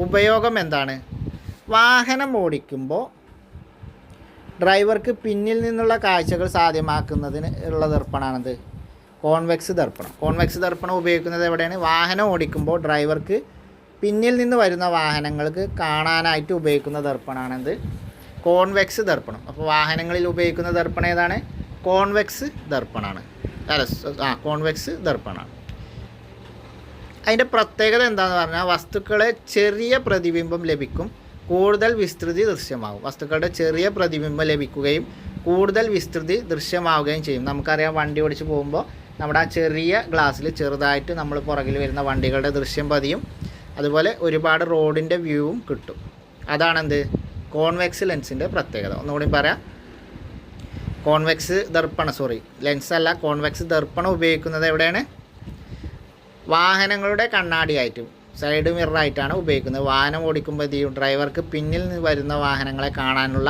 ഉപയോഗം എന്താണ്? വാഹനം ഓടിക്കുമ്പോൾ ഡ്രൈവർക്ക് പിന്നിൽ നിന്നുള്ള കാഴ്ചകൾ സാധ്യമാക്കുന്നതിന് ഉള്ള ദർപ്പണമാണത് കോൺവെക്സ് ദർപ്പണം. കോൺവെക്സ് ദർപ്പണം ഉപയോഗിക്കുന്നത് എവിടെയാണ്? വാഹനം ഓടിക്കുമ്പോൾ ഡ്രൈവർക്ക് പിന്നിൽ നിന്ന് വരുന്ന വാഹനങ്ങൾക്ക് കാണാനായിട്ട് ഉപയോഗിക്കുന്ന ദർപ്പണമാണത് കോൺവെക്സ് ദർപ്പണം. അപ്പോൾ വാഹനങ്ങളിൽ ഉപയോഗിക്കുന്ന ദർപ്പണം ഏതാണ്? കോൺവെക്സ് ദർപ്പണമാണ്. കോൺവെക്സ് ദർപ്പണമാണ്. അതിൻ്റെ പ്രത്യേകത എന്താണെന്ന് പറഞ്ഞാൽ വസ്തുക്കളെ ചെറിയ പ്രതിബിംബം ലഭിക്കും, കൂടുതൽ വിസ്തൃതി ദൃശ്യമാകും. വസ്തുക്കളുടെ ചെറിയ പ്രതിബിംബം ലഭിക്കുകയും കൂടുതൽ വിസ്തൃതി ദൃശ്യമാവുകയും ചെയ്യും. നമുക്കറിയാം, വണ്ടി ഓടിച്ച് പോകുമ്പോൾ നമ്മുടെ ആ ചെറിയ ഗ്ലാസ്സിൽ ചെറുതായിട്ട് നമ്മൾ പുറകിൽ വരുന്ന വണ്ടികളുടെ ദൃശ്യം പതിയും. അതുപോലെ ഒരുപാട് റോഡിൻ്റെ വ്യൂവും കിട്ടും. അതാണെന്ത്? കോൺവെക്സ് ലെൻസിൻ്റെ പ്രത്യേകത. ഒന്നുകൂടി പറയാം. കോൺവെക്സ് ലെൻസല്ല, കോൺവെക്സ് ദർപ്പണം ഉപയോഗിക്കുന്നത് എവിടെയാണ്? വാഹനങ്ങളുടെ കണ്ണാടിയായിട്ടും സൈഡ് മിററായിട്ടാണ് ഉപയോഗിക്കുന്നത്. വാഹനം ഓടിക്കുമ്പോൾ ഡ്രൈവർക്ക് പിന്നിൽ നിന്ന് വരുന്ന വാഹനങ്ങളെ കാണാനുള്ള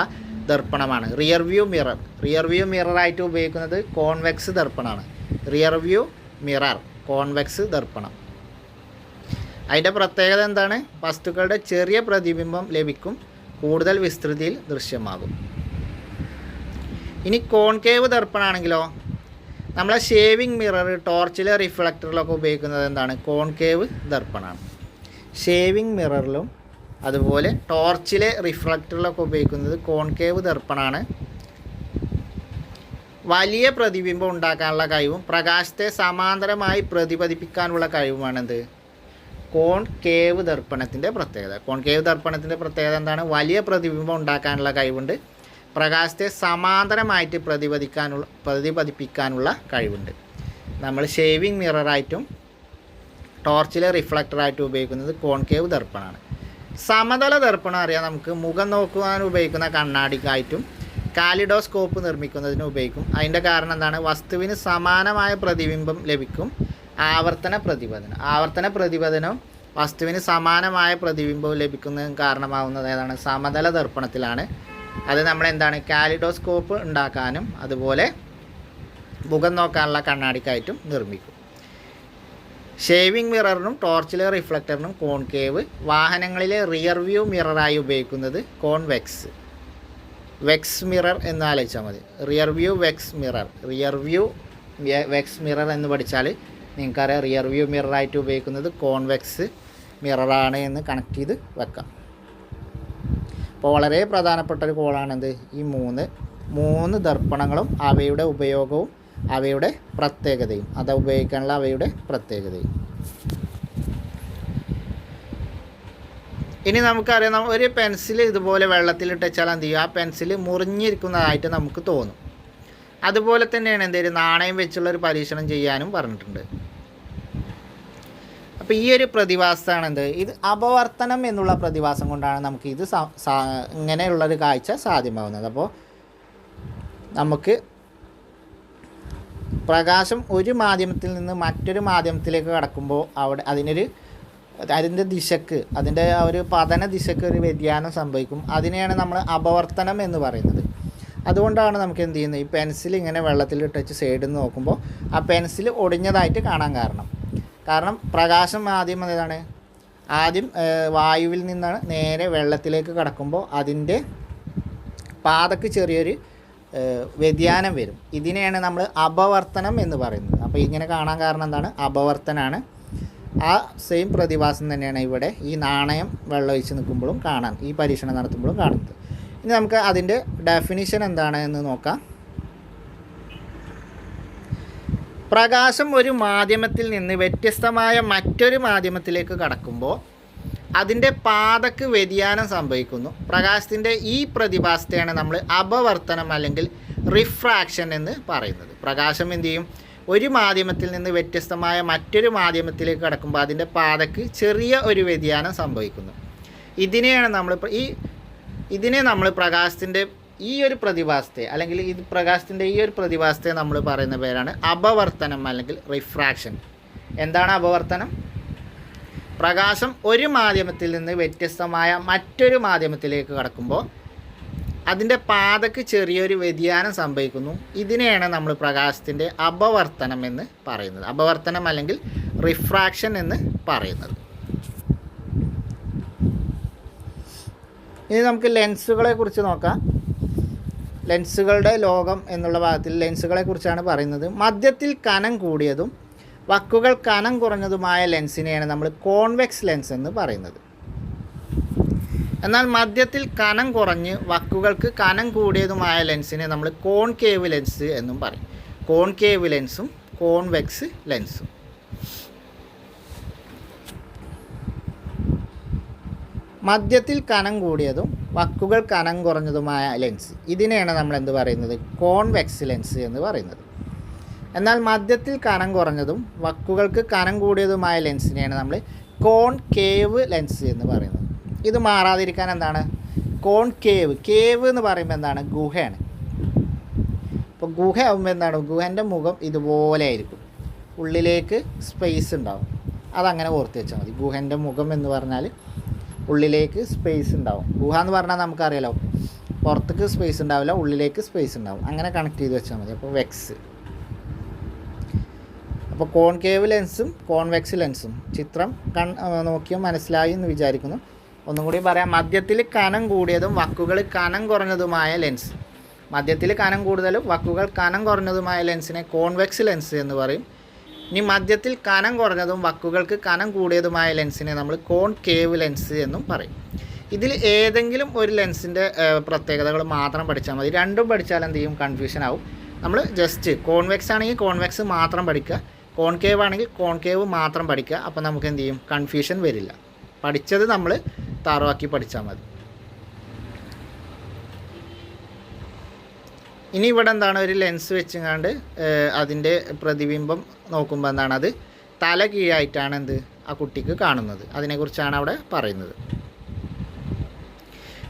ദർപ്പണമാണ് റിയർ വ്യൂ മിററായിട്ട് ഉപയോഗിക്കുന്നത് കോൺവെക്സ് ദർപ്പണമാണ്. റിയർ വ്യൂ മിറർ കോൺവെക്സ് ദർപ്പണം. അതിൻ്റെ പ്രത്യേകത എന്താണ്? വസ്തുക്കളുടെ ചെറിയ പ്രതിബിംബം ലഭിക്കും, കൂടുതൽ വിസ്തൃതിയിൽ ദൃശ്യമാകും. ഇനി കോൺകേവ് ദർപ്പണമാണെങ്കിലോ, നമ്മളെ ഷേവിംഗ് മിറർ, ടോർച്ചിലെ റിഫ്ലക്ടറിലൊക്കെ ഉപയോഗിക്കുന്നത് എന്താണ്? കോൺകേവ് ദർപ്പണമാണ്. ഷേവിംഗ് മിററിലും അതുപോലെ ടോർച്ചിലെ റിഫ്ലക്ടറിലൊക്കെ ഉപയോഗിക്കുന്നത് കോൺകേവ് ദർപ്പണമാണ്. വലിയ പ്രതിബിംബം ഉണ്ടാക്കാനുള്ള കഴിവും പ്രകാശത്തെ സമാന്തരമായി പ്രതിപതിപ്പിക്കാനുള്ള കഴിവുമാണെന്ത്? കോൺകേവ് ദർപ്പണത്തിൻ്റെ പ്രത്യേകത. കോൺകേവ് ദർപ്പണത്തിൻ്റെ പ്രത്യേകത എന്താണ്? വലിയ പ്രതിബിംബം ഉണ്ടാക്കാനുള്ള കഴിവുണ്ട്, പ്രകാശത്തെ സമാന്തരമായിട്ട് പ്രതിപതിപ്പിക്കാനുള്ള കഴിവുണ്ട്. നമ്മൾ ഷേവിംഗ് മിററായിട്ടും ടോർച്ചിലെ റിഫ്ലക്ടറായിട്ടും ഉപയോഗിക്കുന്നത് കോൺകേവ് ദർപ്പണമാണ്. സമതല ദർപ്പണം അറിയാം, നമുക്ക് മുഖം നോക്കുവാൻ ഉപയോഗിക്കുന്ന കണ്ണാടിക്കായിട്ടും കാലിഡോസ്കോപ്പ് നിർമ്മിക്കുന്നതിന് ഉപയോഗിക്കും. അതിൻ്റെ കാരണം എന്താണ്? വസ്തുവിന് സമാനമായ പ്രതിബിംബം ലഭിക്കും. ആവർത്തന പ്രതിപതനം വസ്തുവിന് സമാനമായ പ്രതിബിംബവും ലഭിക്കുന്നതിന് കാരണമാവുന്നത് ഏതാണ്? സമതല ദർപ്പണത്തിലാണ്. അത് നമ്മളെന്താണ് കാലിഡോസ്കോപ്പ് ഉണ്ടാക്കാനും അതുപോലെ മുഖം നോക്കാനുള്ള കണ്ണാടിക്കായിട്ടും നിർമ്മിക്കും. ഷേവിംഗ് മിററിനും ടോർച്ചിലെ റിഫ്ലക്ടറിനും കോൺകേവ്, വാഹനങ്ങളിലെ റിയർ വ്യൂ മിററായി ഉപയോഗിക്കുന്നത് കോൺവെക്സ്. വെക്സ് മിറർ എന്ന് ആലോചിച്ചാൽ മതി. Rear view vex mirror, rear view vex mirror എന്ന് പഠിച്ചാൽ നിങ്ങൾക്കറിയാം റിയർ വ്യൂ മിററായിട്ട് ഉപയോഗിക്കുന്നത് കോൺവെക്സ് മിററാണ് എന്ന് കണക്ട് ചെയ്ത് വെക്കാം. അപ്പോൾ വളരെ പ്രധാനപ്പെട്ട ഒരു കോളാണെന്ത് ഈ മൂന്ന് ദർപ്പണങ്ങളും അവയുടെ ഉപയോഗവും അവയുടെ പ്രത്യേകതയും, അത് ഉപയോഗിക്കാനുള്ള അവയുടെ പ്രത്യേകതയും. ഇനി നമുക്കറിയാം, ഒരു പെൻസിൽ ഇതുപോലെ വെള്ളത്തിലിട്ടാൽ എന്ത് ചെയ്യും? ആ പെൻസിൽ മുറിഞ്ഞിരിക്കുന്നതായിട്ട് നമുക്ക് തോന്നും. അതുപോലെ തന്നെയാണ് എന്തെങ്കിലും നാണയം വെച്ചുള്ളൊരു പരീക്ഷണം ചെയ്യാനും പറഞ്ഞിട്ടുണ്ട്. അപ്പോൾ ഈ ഒരു പ്രതിഭാസമാണ് എന്ത്? ഇത് അപവർത്തനം എന്നുള്ള പ്രതിഭാസം കൊണ്ടാണ് നമുക്ക് ഇത് ഇങ്ങനെയുള്ളൊരു കാഴ്ച സാധ്യമാകുന്നത്. അപ്പോൾ നമുക്ക് പ്രകാശം ഒരു മാധ്യമത്തിൽ നിന്ന് മറ്റൊരു മാധ്യമത്തിലേക്ക് കടക്കുമ്പോൾ അതിൻ്റെ ദിശക്ക്, അതിൻ്റെ ഒരു പതന ദിശക്ക് ഒരു വ്യതിയാനം സംഭവിക്കും. അതിനെയാണ് നമ്മൾ അപവർത്തനം എന്ന് പറയുന്നത്. അതുകൊണ്ടാണ് നമുക്ക് എന്ത് ചെയ്യുന്നത്, ഈ പെൻസിൽ ഇങ്ങനെ വെള്ളത്തിലിട്ട് സൈഡിൽ നിന്ന് നോക്കുമ്പോൾ ആ പെൻസിൽ ഒടിഞ്ഞതായിട്ട് കാണാൻ കാരണം പ്രകാശം ആദ്യം ഏതാണ്? ആദ്യം വായുവിൽ നിന്നാണ് നേരെ വെള്ളത്തിലേക്ക് കടക്കുമ്പോൾ അതിൻ്റെ പാതക്ക് ചെറിയൊരു വ്യതിയാനം വരും. ഇതിനെയാണ് നമ്മൾ അപവർത്തനം എന്ന് പറയുന്നത്. അപ്പോൾ ഇങ്ങനെ കാണാൻ കാരണം എന്താണ്? അപവർത്തനാണ്. ആ സെയിം പ്രതിഭാസം തന്നെയാണ് ഇവിടെ ഈ നാണയം വെള്ളമൊഴിച്ച് നിൽക്കുമ്പോഴും ഈ പരീക്ഷണം നടത്തുമ്പോഴും കാണുന്നത്. ഇനി നമുക്ക് അതിൻ്റെ ഡെഫിനിഷൻ എന്താണ് എന്ന് നോക്കാം. പ്രകാശം ഒരു മാധ്യമത്തിൽ നിന്ന് വ്യത്യസ്തമായ മറ്റൊരു മാധ്യമത്തിലേക്ക് കടക്കുമ്പോൾ അതിൻ്റെ പാതക്ക് വ്യതിയാനം സംഭവിക്കുന്നു. പ്രകാശത്തിൻ്റെ ഈ പ്രതിഭാസത്തെയാണ് നമ്മൾ അപവർത്തനം അല്ലെങ്കിൽ റിഫ്രാക്ഷൻ എന്ന് പറയുന്നത്. പ്രകാശം എന്ത് ചെയ്യും? ഒരു മാധ്യമത്തിൽ നിന്ന് വ്യത്യസ്തമായ മറ്റൊരു മാധ്യമത്തിലേക്ക് കടക്കുമ്പോൾ അതിൻ്റെ പാതക്ക് ചെറിയ ഒരു വ്യതിയാനം സംഭവിക്കുന്നു. ഇതിനെ നമ്മൾ പ്രകാശത്തിൻ്റെ ഈ ഒരു പ്രതിഭാസത്തെ അല്ലെങ്കിൽ പ്രകാശത്തിൻ്റെ ഈ ഒരു പ്രതിഭാസത്തെ നമ്മൾ പറയുന്ന പേരാണ് അപവർത്തനം അല്ലെങ്കിൽ റിഫ്രാക്ഷൻ. എന്താണ് അപവർത്തനം? പ്രകാശം ഒരു മാധ്യമത്തിൽ നിന്ന് വ്യത്യസ്തമായ മറ്റൊരു മാധ്യമത്തിലേക്ക് കടക്കുമ്പോൾ അതിൻ്റെ പാതക്ക് ചെറിയൊരു വ്യതിയാനം സംഭവിക്കുന്നു. ഇതിനെയാണ് നമ്മൾ പ്രകാശത്തിൻ്റെ അപവർത്തനം എന്ന് പറയുന്നത്. അപവർത്തനം അല്ലെങ്കിൽ റിഫ്രാക്ഷൻ എന്ന് പറയുന്നത്. ഇനി നമുക്ക് ലെൻസുകളെ കുറിച്ച് നോക്കാം. ലെൻസുകളുടെ ലോകം എന്നുള്ള ഭാഗത്തിൽ ലെൻസുകളെ കുറിച്ചാണ് പറയുന്നത്. മധ്യത്തിൽ കനം കൂടിയതും വക്കുകൾ കനം കുറഞ്ഞതുമായ ലെൻസിനെയാണ് നമ്മൾ കോൺവെക്സ് ലെൻസ് എന്ന് പറയുന്നത്. എന്നാൽ മധ്യത്തിൽ കനം കുറഞ്ഞ് വക്കുകൾക്ക് കനം കൂടിയതുമായ ലെൻസിനെ നമ്മൾ കോൺകേവ് ലെൻസ് എന്നും പറയും. കോൺകേവ് ലെൻസും കോൺവെക്സ് ലെൻസും. മധ്യത്തിൽ കനം കൂടിയതും വക്കുകൾ കനം കുറഞ്ഞതുമായ ലെൻസ്, ഇതിനെയാണ് നമ്മൾ എന്ത് പറയുന്നത്? കോൺവെക്സ് ലെൻസ് എന്ന് പറയുന്നത്. എന്നാൽ മധ്യത്തിൽ കനം കുറഞ്ഞതും വക്കുകൾക്ക് കനം കൂടിയതുമായ ലെൻസിനെയാണ് നമ്മൾ കോൺകേവ് ലെൻസ് എന്ന് പറയുന്നത്. ഇത് മാറാതിരിക്കാൻ എന്താണ്? കേവ് എന്ന് പറയുമ്പോൾ എന്താണ്? ഗുഹയാണ്. ഇപ്പോൾ ഗുഹ ആകുമ്പോൾ എന്താണ്? ഗുഹൻ്റെ മുഖം ഇതുപോലെ ആയിരിക്കും, ഉള്ളിലേക്ക് സ്പേസ് ഉണ്ടാവും. അതങ്ങനെ ഓർത്ത് വെച്ചാൽ മതി. ഗുഹൻ്റെ മുഖം എന്ന് പറഞ്ഞാൽ ഉള്ളിലേക്ക് സ്പേസ് ഉണ്ടാവും. ഗുഹ എന്ന് പറഞ്ഞാൽ നമുക്കറിയാലോ, പുറത്തേക്ക് സ്പേസ് ഉണ്ടാവില്ല, ഉള്ളിലേക്ക് സ്പേസ് ഉണ്ടാവും. അങ്ങനെ കണക്ട് ചെയ്ത് വെച്ചാൽ മതി. അപ്പോൾ വെക്സ്. അപ്പോൾ കോൺകേവ് ലെൻസും കോൺവെക്സ് ലെൻസും ചിത്രം നോക്കിയോ മനസ്സിലായി എന്ന് വിചാരിക്കുന്നു. ഒന്നും കൂടി പറയാം. മധ്യത്തിൽ കനം കൂടിയതും വക്കുകൾ കനം കുറഞ്ഞതുമായ ലെൻസ്. മധ്യത്തിൽ കനം കൂടുതലും വക്കുകൾ കനം കുറഞ്ഞതുമായ ലെൻസിനെ കോൺവെക്സ് ലെൻസ് എന്ന് പറയും. ഇനി മധ്യത്തിൽ കനം കുറഞ്ഞതും വക്കുകൾക്ക് കനം കൂടിയതുമായ ലെൻസിനെ നമ്മൾ കോൺകേവ് ലെൻസ് എന്നും പറയും. ഇതിൽ ഏതെങ്കിലും ഒരു ലെൻസിൻ്റെ പ്രത്യേകതകൾ മാത്രം പഠിച്ചാൽ മതി. രണ്ടും പഠിച്ചാൽ എന്ത് ചെയ്യും? കൺഫ്യൂഷൻ ആവും. നമ്മൾ ജസ്റ്റ് കോൺവെക്സ് ആണെങ്കിൽ കോൺവെക്സ് മാത്രം പഠിക്കുക, കോൺകേവ് ആണെങ്കിൽ കോൺകേവ് മാത്രം പഠിക്കുക. അപ്പോൾ നമുക്ക് എന്ത് ചെയ്യും? കൺഫ്യൂഷൻ വരില്ല. പഠിച്ചത് നമ്മൾ താറവാക്കി പഠിച്ചാൽ മതി. ഇനി ഇവിടെ എന്താണ്? ഒരു ലെൻസ് വെച്ചുകൊണ്ട് അതിൻ്റെ പ്രതിബിംബം നോക്കുമ്പോൾ എന്താണ്? അത് തല കീഴായിട്ടാണ് എന്ത് ആ കുട്ടിക്ക് കാണുന്നത്. അതിനെക്കുറിച്ചാണ് അവിടെ പറയുന്നത്.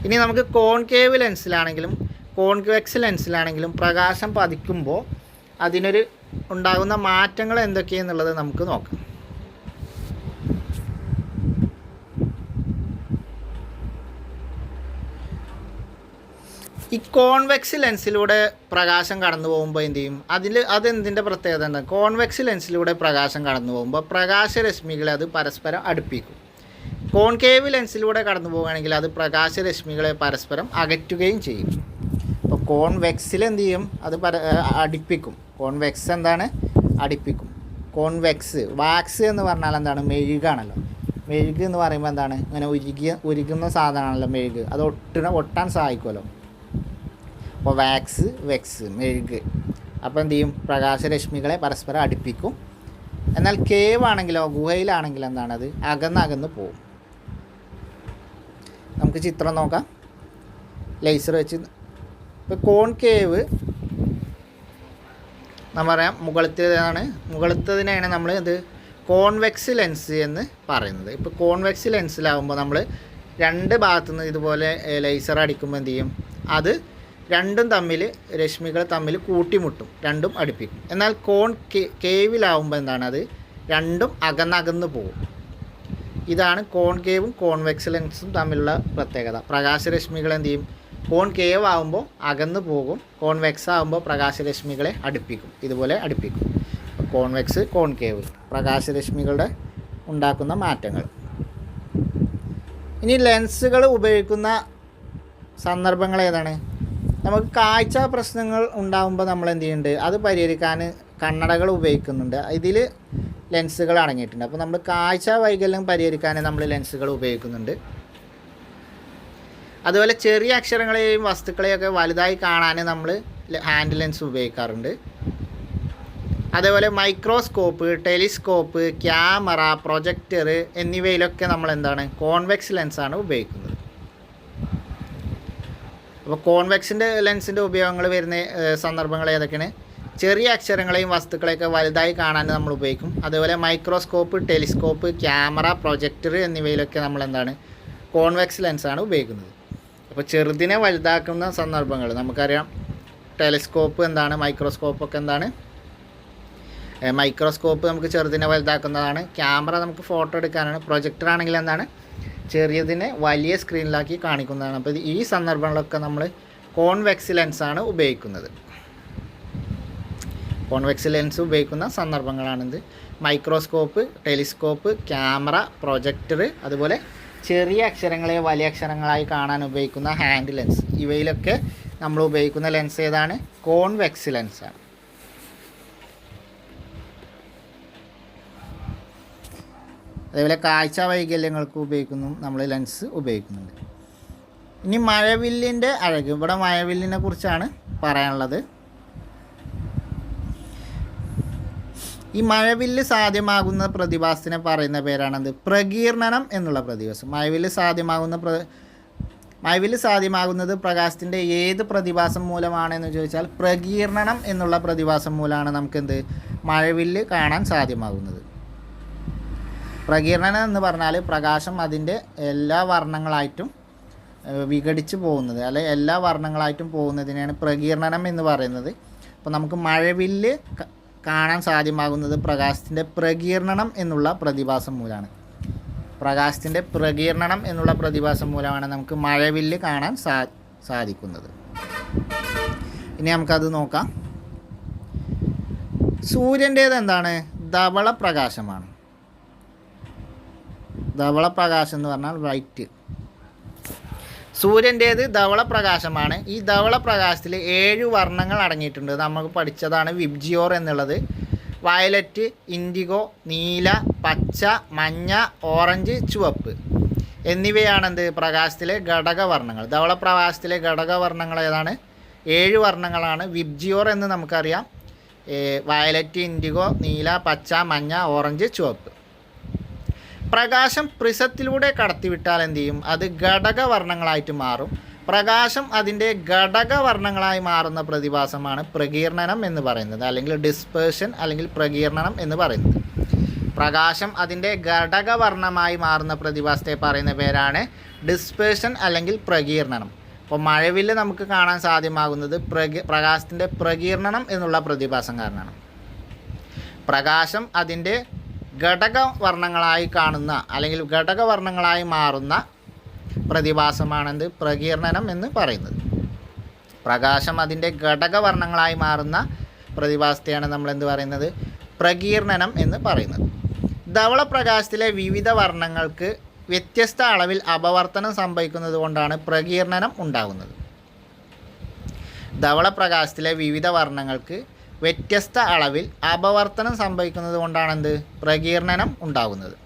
ഇനി നമുക്ക് കോൺകേവ് ലെൻസിലാണെങ്കിലും കോൺവെക്സ് ലെൻസിലാണെങ്കിലും പ്രകാശം പതിക്കുമ്പോൾ അതിനൊരു ഉണ്ടാകുന്ന മാറ്റങ്ങൾ എന്തൊക്കെയെന്നുള്ളത് നമുക്ക് നോക്കാം. ഈ കോൺവെക്സ് ലെൻസിലൂടെ പ്രകാശം കടന്നു പോകുമ്പോൾ എന്ത് ചെയ്യും, അതെന്തിൻ്റെ പ്രത്യേകത ഉണ്ട്? കോൺവെക്സ് ലെൻസിലൂടെ പ്രകാശം കടന്നു പോകുമ്പോൾ പ്രകാശരശ്മികളെ അത് പരസ്പരം അടുപ്പിക്കും. കോൺകേവ് ലെൻസിലൂടെ കടന്നു പോകുകയാണെങ്കിൽ അത് പ്രകാശരശ്മികളെ പരസ്പരം അകറ്റുകയും ചെയ്യും. അപ്പോൾ കോൺവെക്സിൽ എന്ത് ചെയ്യും, അത് അടുപ്പിക്കും. കോൺവെക്സ് എന്താണ്? അടുപ്പിക്കും. കോൺവെക്സ്, വാക്സ് എന്ന് പറഞ്ഞാൽ എന്താണ്? മെഴുകാണല്ലോ. മെഴുക് എന്ന് പറയുമ്പോൾ എന്താണ്? ഇങ്ങനെ ഉരുകുന്ന സാധനമാണല്ലോ മെഴുക്. അത് ഒട്ടാൻ സഹായിക്കുമല്ലോ. അപ്പോൾ വെക്സ് മെഴുക്. അപ്പോൾ എന്ത് ചെയ്യും? പ്രകാശരശ്മികളെ പരസ്പരം അടുപ്പിക്കും. എന്നാൽ കേവ് ആണെങ്കിലോ, ഗുഹയിലാണെങ്കിലോ എന്താണ്? അത് അകന്നകന്ന് പോവും. നമുക്ക് ചിത്രം നോക്കാം. ലേസർ വെച്ച് ഇപ്പോൾ കോൺകേവ് നമ്മൾ പറയാം മുകളിലത്തേതിനെയാണ് നമ്മൾ ഇത് കോൺവെക്സ് ലെൻസ് എന്ന് പറയുന്നത്. ഇപ്പോൾ കോൺവെക്സ് ലെൻസിലാകുമ്പോൾ നമ്മൾ രണ്ട് ഭാഗത്തുനിന്ന് ഇതുപോലെ ലേസർ അടിക്കുമ്പോൾ എന്ത് ചെയ്യും, അത് രണ്ടും തമ്മിൽ രശ്മികൾ തമ്മിൽ കൂട്ടിമുട്ടും, രണ്ടും അടുപ്പിക്കും. എന്നാൽ കേവിലാവുമ്പോൾ എന്താണ്, അത് രണ്ടും അകന്നകന്ന് പോകും. ഇതാണ് കോൺകേവും കോൺവെക്സ് ലെൻസും തമ്മിലുള്ള പ്രത്യേകത. പ്രകാശരശ്മികൾ എന്ത് ചെയ്യും, കോൺകേവ് ആകുമ്പോൾ അകന്ന് പോകും, കോൺവെക്സ് ആകുമ്പോൾ പ്രകാശരശ്മികളെ അടുപ്പിക്കും, ഇതുപോലെ അടുപ്പിക്കും. കോൺവെക്സ്, കോൺകേവ്, പ്രകാശരശ്മികളുടെ ഉണ്ടാക്കുന്ന മാറ്റങ്ങൾ. ഇനി ലെൻസുകൾ ഉപയോഗിക്കുന്ന സന്ദർഭങ്ങൾ ഏതാണ്? നമുക്ക് കാഴ്ച പ്രശ്നങ്ങൾ ഉണ്ടാകുമ്പോൾ നമ്മൾ എന്ത് ചെയ്യുന്നുണ്ട്, അത് പരിഹരിക്കാൻ കണ്ണടകൾ ഉപയോഗിക്കുന്നുണ്ട്. ഇതിൽ ലെൻസുകൾ അടങ്ങിയിട്ടുണ്ട്. അപ്പോൾ നമ്മൾ കാഴ്ച വൈകല്യം പരിഹരിക്കാൻ നമ്മൾ ലെൻസുകൾ ഉപയോഗിക്കുന്നുണ്ട്. അതുപോലെ ചെറിയ അക്ഷരങ്ങളെയും വസ്തുക്കളെയൊക്കെ വലുതായി കാണാൻ നമ്മൾ ഹാൻഡ് ലെൻസ് ഉപയോഗിക്കാറുണ്ട്. അതേപോലെ മൈക്രോസ്കോപ്പ്, ടെലിസ്കോപ്പ്, ക്യാമറ, പ്രൊജക്ടർ എന്നിവയിലൊക്കെ നമ്മൾ എന്താണ്, കോൺവെക്സ് ലെൻസാണ് ഉപയോഗിക്കുന്നത്. അപ്പോൾ കോൺവെക്സിൻ്റെ ലെൻസിൻ്റെ ഉപയോഗങ്ങൾ വരുന്ന സന്ദർഭങ്ങൾ ഏതൊക്കെയാണ്? ചെറിയ അക്ഷരങ്ങളെയും വസ്തുക്കളെയൊക്കെ വലുതായി കാണാൻ നമ്മൾ ഉപയോഗിക്കും. അതുപോലെ മൈക്രോസ്കോപ്പ്, ടെലിസ്കോപ്പ്, ക്യാമറ, പ്രൊജക്ടർ എന്നിവയിലൊക്കെ നമ്മൾ എന്താണ്, കോൺവെക്സ് ലെൻസാണ് ഉപയോഗിക്കുന്നത്. അപ്പോൾ ചെറുതിനെ വലുതാക്കുന്ന സന്ദർഭങ്ങൾ നമുക്കറിയാം. ടെലിസ്കോപ്പ് എന്താണ്, മൈക്രോസ്കോപ്പൊക്കെ എന്താണ്? മൈക്രോസ്കോപ്പ് നമുക്ക് ചെറുതിനെ വലുതാക്കുന്നതാണ്. ക്യാമറ നമുക്ക് ഫോട്ടോ എടുക്കാനാണ്. പ്രൊജക്ടർ ആണെങ്കിൽ എന്താണ്, ചെറിയതിനെ വലിയ സ്ക്രീനിലാക്കി കാണിക്കുന്നതാണ്. അപ്പോൾ ഈ സന്ദർഭങ്ങളിലൊക്കെ നമ്മൾ കോൺവെക്സ് ലെൻസാണ് ഉപയോഗിക്കുന്നത്. കോൺവെക്സ് ലെൻസ് ഉപയോഗിക്കുന്ന സന്ദർഭങ്ങളാണിത്. മൈക്രോസ്കോപ്പ്, ടെലിസ്കോപ്പ്, ക്യാമറ, പ്രൊജക്ടർ, അതുപോലെ ചെറിയ അക്ഷരങ്ങളെ വലിയ അക്ഷരങ്ങളായി കാണാൻ ഉപയോഗിക്കുന്ന ഹാൻഡ് ലെൻസ്. ഇവയിലൊക്കെ നമ്മൾ ഉപയോഗിക്കുന്ന ലെൻസ് ഏതാണ്? കോൺവെക്സ് ലെൻസാണ്. അതേപോലെ കാഴ്ച വൈകല്യങ്ങൾക്ക് ഉപയോഗിക്കുന്നു നമ്മൾ ലെൻസ് ഉപയോഗിക്കുന്നുണ്ട്. ഇനി മഴവില്ലിൻ്റെ അഴക്. ഇവിടെ മഴവില്ലിനെ കുറിച്ചാണ് പറയാനുള്ളത്. ഈ മഴവില്ല് സാധ്യമാകുന്ന പ്രതിഭാസത്തിനെ പറയുന്ന പേരാണത് പ്രകീർണനം എന്നുള്ള പ്രതിഭാസം. മഴവില്ല് സാധ്യമാകുന്നത് പ്രകാശത്തിൻ്റെ ഏത് പ്രതിഭാസം മൂലമാണെന്ന് ചോദിച്ചാൽ പ്രകീർണനം എന്നുള്ള പ്രതിഭാസം മൂലമാണ് നമുക്കെന്ത്, മഴവില്ല് കാണാൻ സാധ്യമാകുന്നത്. പ്രകീർണനം എന്ന് പറഞ്ഞാൽ പ്രകാശം അതിൻ്റെ എല്ലാ വർണ്ണങ്ങളായിട്ടും വിഘടിച്ച് പോകുന്നത്, അല്ലെ എല്ലാ വർണ്ണങ്ങളായിട്ടും പോകുന്നതിനെയാണ് പ്രകീർണനം എന്ന് പറയുന്നത്. അപ്പോൾ നമുക്ക് മഴവില്ല് കാണാൻ സാധ്യമാകുന്നത് പ്രകാശത്തിൻ്റെ പ്രകീർണനം എന്നുള്ള പ്രതിഭാസം മൂലമാണ്. പ്രകാശത്തിൻ്റെ പ്രകീർണനം എന്നുള്ള പ്രതിഭാസം മൂലമാണ് നമുക്ക് മഴവില്ല് കാണാൻ സാധിക്കുന്നത്. ഇനി നമുക്കത് നോക്കാം. സൂര്യൻ്റേത് എന്താണ്? ധവള പ്രകാശമാണ്. ധവള പ്രകാശം എന്ന് പറഞ്ഞാൽ വൈറ്റ്. സൂര്യൻ്റേത് ധവള പ്രകാശമാണ്. ഈ ധവള പ്രകാശത്തിൽ 7 വർണ്ണങ്ങൾ അടങ്ങിയിട്ടുണ്ട്. നമുക്ക് പഠിച്ചതാണ് വിബ്ജിയോർ എന്നുള്ളത്. വയലറ്റ്, ഇൻഡിഗോ, നീല, പച്ച, മഞ്ഞ, ഓറഞ്ച്, ചുവപ്പ് എന്നിവയാണെന്ത്, പ്രകാശത്തിലെ ഘടകവർണ്ണങ്ങൾ. ധവള പ്രകാശത്തിലെ ഘടകവർണ്ണങ്ങൾ ഏതാണ്? 7 വർണ്ണങ്ങളാണ്. വിബ്ജിയോർ എന്ന് നമുക്കറിയാം. വയലറ്റ്, ഇൻഡിഗോ, നീല, പച്ച, മഞ്ഞ, ഓറഞ്ച്, ചുവപ്പ്. പ്രകാശം പ്രിസത്തിലൂടെ കടത്തിവിട്ടാൽ എന്ത് ചെയ്യും? അത് ഘടകവർണ്ണങ്ങളായിട്ട് മാറും. പ്രകാശം അതിൻ്റെ ഘടകവർണ്ണങ്ങളായി മാറുന്ന പ്രതിഭാസമാണ് പ്രകീർണനം എന്ന് പറയുന്നത്, അല്ലെങ്കിൽ ഡിസ്പേർഷൻ അല്ലെങ്കിൽ പ്രകീർണനം എന്ന് പറയുന്നത്. പ്രകാശം അതിൻ്റെ ഘടകവർണ്ണമായി മാറുന്ന പ്രതിഭാസത്തെ പറയുന്ന പേരാണ് ഡിസ്പേർഷൻ അല്ലെങ്കിൽ പ്രകീർണനം. അപ്പോൾ മഴവില്ല് നമുക്ക് കാണാൻ സാധ്യമാകുന്നത് പ്രകാശത്തിൻ്റെ പ്രകീർണനം എന്നുള്ള പ്രതിഭാസം കാരണമാണ്. പ്രകാശം അതിൻ്റെ ഘടകവർണ്ണങ്ങളായി കാണുന്ന അല്ലെങ്കിൽ ഘടകവർണ്ണങ്ങളായി മാറുന്ന പ്രതിഭാസമാണെന്ത്, പ്രകീർണനം എന്ന് പറയുന്നത്. പ്രകാശം അതിൻ്റെ ഘടകവർണ്ണങ്ങളായി മാറുന്ന പ്രതിഭാസത്തെയാണ് നമ്മൾ എന്ത് പറയുന്നത്? പ്രകീർണനം എന്ന് പറയുന്നത്. ധവളപ്രകാശത്തിലെ വിവിധ വർണ്ണങ്ങൾക്ക് വ്യത്യസ്ത അളവിൽ അപവർത്തനം സംഭവിക്കുന്നത് കൊണ്ടാണ് പ്രകീർണനം ഉണ്ടാകുന്നത്. ധവളപ്രകാശത്തിലെ വിവിധ വർണ്ണങ്ങൾക്ക് വ്യത്യസ്ത അളവിൽ അപവർത്തനം സംഭവിക്കുന്നത് കൊണ്ടാണ് എന്ത്? പ്രകീർണനം ഉണ്ടാകുന്നത്.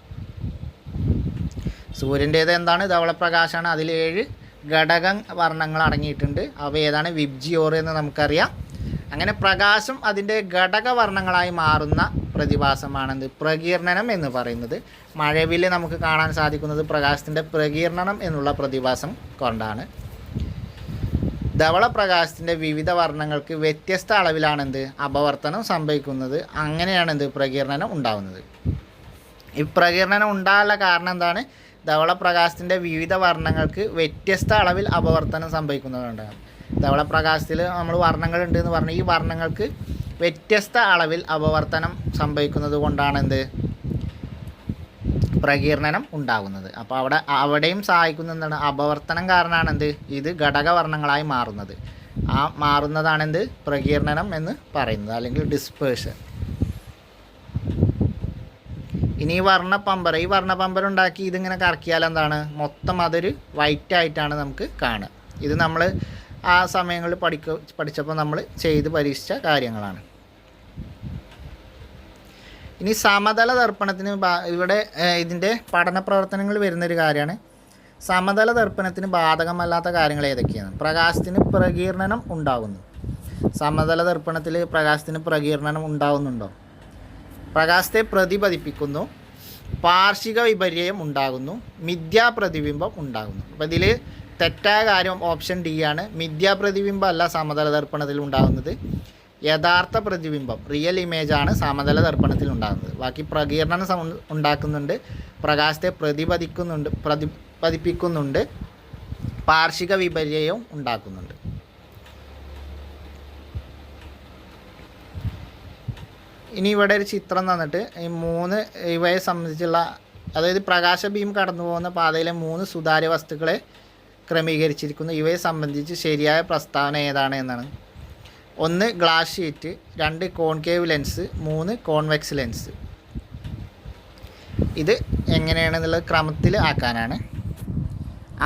സൂര്യൻ്റേത് എന്താണ്? ധവളപ്രകാശമാണ്. അതിൽ 7 ഘടക വർണ്ണങ്ങൾ അടങ്ങിയിട്ടുണ്ട്. അവ ഏതാണ്? വിബ്ജിയോർ എന്ന് നമുക്കറിയാം. അങ്ങനെ പ്രകാശം അതിൻ്റെ ഘടകവർണ്ണങ്ങളായി മാറുന്ന പ്രതിഭാസമാണെന്ത്? പ്രകീർണനം എന്ന് പറയുന്നത്. മഴവിൽ നമുക്ക് കാണാൻ സാധിക്കുന്നത് പ്രകാശത്തിൻ്റെ പ്രകീർണനം എന്നുള്ള പ്രതിഭാസം കൊണ്ടാണ്. ധവളപ്രകാശത്തിൻ്റെ വിവിധ വർണ്ണങ്ങൾക്ക് വ്യത്യസ്ത അളവിലാണെന്ത്? അപവർത്തനം സംഭവിക്കുന്നത്. അങ്ങനെയാണെന്ത്? പ്രകീർണനം ഉണ്ടാകുന്നത്. ഈ പ്രകീർണനം ഉണ്ടാകാനുള്ള കാരണം എന്താണ്? ധവളപ്രകാശത്തിൻ്റെ വിവിധ വർണ്ണങ്ങൾക്ക് വ്യത്യസ്ത അളവിൽ അപവർത്തനം സംഭവിക്കുന്നതുകൊണ്ടാണ്. ധവളപ്രകാശത്തിൽ നമ്മൾ വർണ്ണങ്ങളുണ്ട് എന്ന് പറഞ്ഞാൽ ഈ വർണ്ണങ്ങൾക്ക് വ്യത്യസ്ത അളവിൽ അപവർത്തനം സംഭവിക്കുന്നത് കൊണ്ടാണ് എന്ത്? പ്രകീർണനം ഉണ്ടാകുന്നത്. അപ്പോൾ അവിടെയും സഹായിക്കുന്ന എന്താണ്? അപവർത്തനം കാരണമാണ് എന്ത്? ഇത് ഘടകവർണ്ണങ്ങളായി മാറുന്നത്. ആ മാറുന്നതാണ് എന്ത്? പ്രകീർണനം എന്ന് പറയുന്നത്, അല്ലെങ്കിൽ ഡിസ്പേഴ്ഷൻ. ഇനി ഈ വർണ്ണപ്പമ്പർ ഉണ്ടാക്കി ഇതിങ്ങനെ കറക്കിയാൽ എന്താണ്? മൊത്തം അതൊരു വൈറ്റ് ആയിട്ടാണ് നമുക്ക് കാണുക. ഇത് നമ്മൾ ആ സമയങ്ങളിൽ പഠിച്ചപ്പോൾ നമ്മൾ ചെയ്ത് പരീക്ഷിച്ച കാര്യങ്ങളാണ്. ഇനി സമതല ദർപ്പണത്തിന് ഇവിടെ ഇതിൻ്റെ പഠന പ്രവർത്തനങ്ങൾ വരുന്നൊരു കാര്യമാണ്. സമതല ദർപ്പണത്തിന് ബാധകമല്ലാത്ത കാര്യങ്ങൾ ഏതൊക്കെയാണ്? പ്രകാശത്തിന് പ്രകീർണനം ഉണ്ടാകുന്നു. സമതല ദർപ്പണത്തിൽ പ്രകാശത്തിന് പ്രകീർണനം ഉണ്ടാകുന്നുണ്ടോ? പ്രകാശത്തെ പ്രതിപതിപ്പിക്കുന്നു. പാർശ്വിക വിപര്യം ഉണ്ടാകുന്നു. മിഥ്യാപ്രതിബിംബം ഉണ്ടാകുന്നു. അപ്പോൾ ഇതിൽ തെറ്റായ കാര്യം ഓപ്ഷൻ ഡി ആണ്. മിഥ്യാപ്രതിബിംബം അല്ല സമതല ദർപ്പണത്തിൽ ഉണ്ടാകുന്നത്. യഥാർത്ഥ പ്രതിബിംബം, റിയൽ ഇമേജാണ് സമതല ദർപ്പണത്തിൽ ഉണ്ടാകുന്നത്. ബാക്കി പ്രകീർണനം ഉണ്ടാക്കുന്നുണ്ട്, പ്രകാശത്തെ പ്രതിപതിപ്പിക്കുന്നുണ്ട്, പാർശ്വിക വിപര്യവും ഉണ്ടാക്കുന്നുണ്ട്. ഇനി ഇവിടെ ഒരു ചിത്രം തന്നിട്ട് ഈ 3 ഇവയെ സംബന്ധിച്ചുള്ള, അതായത് പ്രകാശ ബീം കടന്നു പോകുന്ന പാതയിലെ 3 സുതാര്യ വസ്തുക്കളെ ക്രമീകരിച്ചിരിക്കുന്നു. ഇവയെ സംബന്ധിച്ച് ശരിയായ പ്രസ്താവന ഏതാണ് എന്നാണ്. 1 glass sheet, 2 concave lens, 3 convex lens. ഇത് എങ്ങനെയാണെന്നുള്ളത് ക്രമത്തിൽ ആക്കാനാണ്.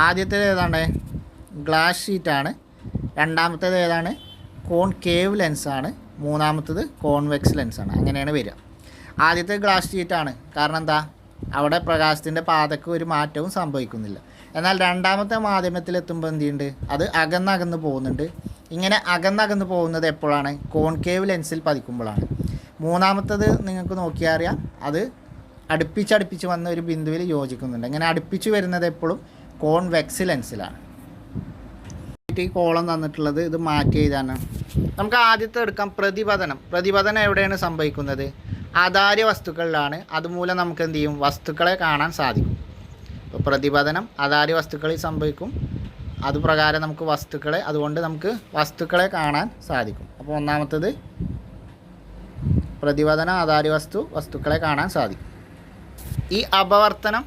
ആദ്യത്തേത് ഏതാണ്? ഗ്ലാസ് ഷീറ്റാണ്. രണ്ടാമത്തേത് ഏതാണ്? കോൺകേവ് ലെൻസാണ്. മൂന്നാമത്തേത് കോൺവെക്സ് ലെൻസാണ്. അങ്ങനെയാണ് വരിക. ആദ്യത്തെ ഗ്ലാസ് ഷീറ്റാണ്. കാരണം എന്താ? അവിടെ പ്രകാശത്തിൻ്റെ പാതയ്ക്ക് ഒരു മാറ്റവും സംഭവിക്കുന്നില്ല. എന്നാൽ രണ്ടാമത്തെ മാധ്യമത്തിലെത്തുമ്പോൾ എന്ത് ചെയ്യുന്നുണ്ട്? അത് അകന്നകന്ന് പോകുന്നുണ്ട്. ഇങ്ങനെ അകന്നകന്ന് പോകുന്നത് എപ്പോഴാണ്? കോൺകേവ് ലെൻസിൽ പതിക്കുമ്പോഴാണ്. മൂന്നാമത്തത് നിങ്ങൾക്ക് നോക്കിയാൽ അറിയാം, അത് അടുപ്പിച്ചടുപ്പിച്ച് വന്ന ഒരു ബിന്ദുവിൽ യോജിക്കുന്നുണ്ട്. ഇങ്ങനെ അടുപ്പിച്ച് വരുന്നത് എപ്പോഴും കോൺവെക്സ് ലെൻസിലാണ്. ഈ കോളം തന്നിട്ടുള്ളത് ഇത് മാറ്റി എഴുതാനാണ്. നമുക്ക് ആദ്യത്തെ എടുക്കാം പ്രതിപതനം. പ്രതിപതനം എവിടെയാണ് സംഭവിക്കുന്നത്? ആധാര്യ വസ്തുക്കളിലാണ്. അതുമൂലം നമുക്ക് എന്ത് ചെയ്യും? വസ്തുക്കളെ കാണാൻ സാധിക്കും. ഇപ്പോൾ പ്രതിപതനം ആധാര്യ വസ്തുക്കളിൽ സംഭവിക്കും. അതുപ്രകാരം നമുക്ക് അതുകൊണ്ട് നമുക്ക് വസ്തുക്കളെ കാണാൻ സാധിക്കും. അപ്പോൾ ഒന്നാമത്തേത് പ്രതിപതനം, ആധാര്യ വസ്തുക്കളെ കാണാൻ സാധിക്കും. ഈ അപവർത്തനം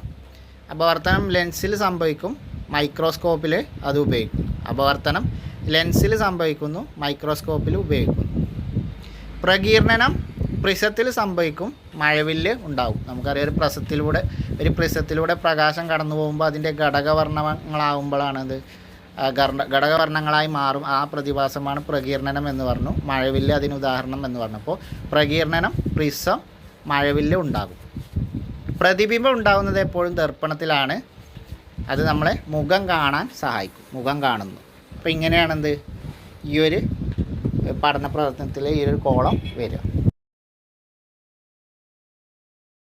ലെൻസിൽ സംഭവിക്കും, മൈക്രോസ്കോപ്പിൽ അത് ഉപയോഗിക്കും. അപവർത്തനം ലെൻസിൽ സംഭവിക്കുന്നു, മൈക്രോസ്കോപ്പിൽ ഉപയോഗിക്കുന്നു. പ്രകീർണനം പ്രിസത്തിൽ സംഭവിക്കും, മഴവില്ല് ഉണ്ടാവും. നമുക്കറിയാം ഒരു പ്രിസത്തിലൂടെ പ്രകാശം കടന്നു പോകുമ്പോൾ അതിൻ്റെ ഘടകവർണ്ണങ്ങളാകുമ്പോഴാണത് ഘടകവർണ്ണങ്ങളായി മാറും. ആ പ്രതിഭാസമാണ് പ്രകീർണനം എന്ന് പറഞ്ഞു. മഴവില്ല് അതിന് ഉദാഹരണം എന്ന് പറഞ്ഞു. അപ്പോൾ പ്രകീർണനം, പ്രിസം, മഴവില്ല് ഉണ്ടാകും. പ്രതിബിംബം ഉണ്ടാകുന്നത് എപ്പോഴും ദർപ്പണത്തിലാണ്. അത് നമ്മളെ മുഖം കാണാൻ സഹായിക്കും. മുഖം കാണുന്നു. അപ്പോൾ ഇങ്ങനെയാണെന്ത് ഈ ഒരു പഠന പ്രവർത്തനത്തിൽ ഈ ഒരു കോളം വരിക.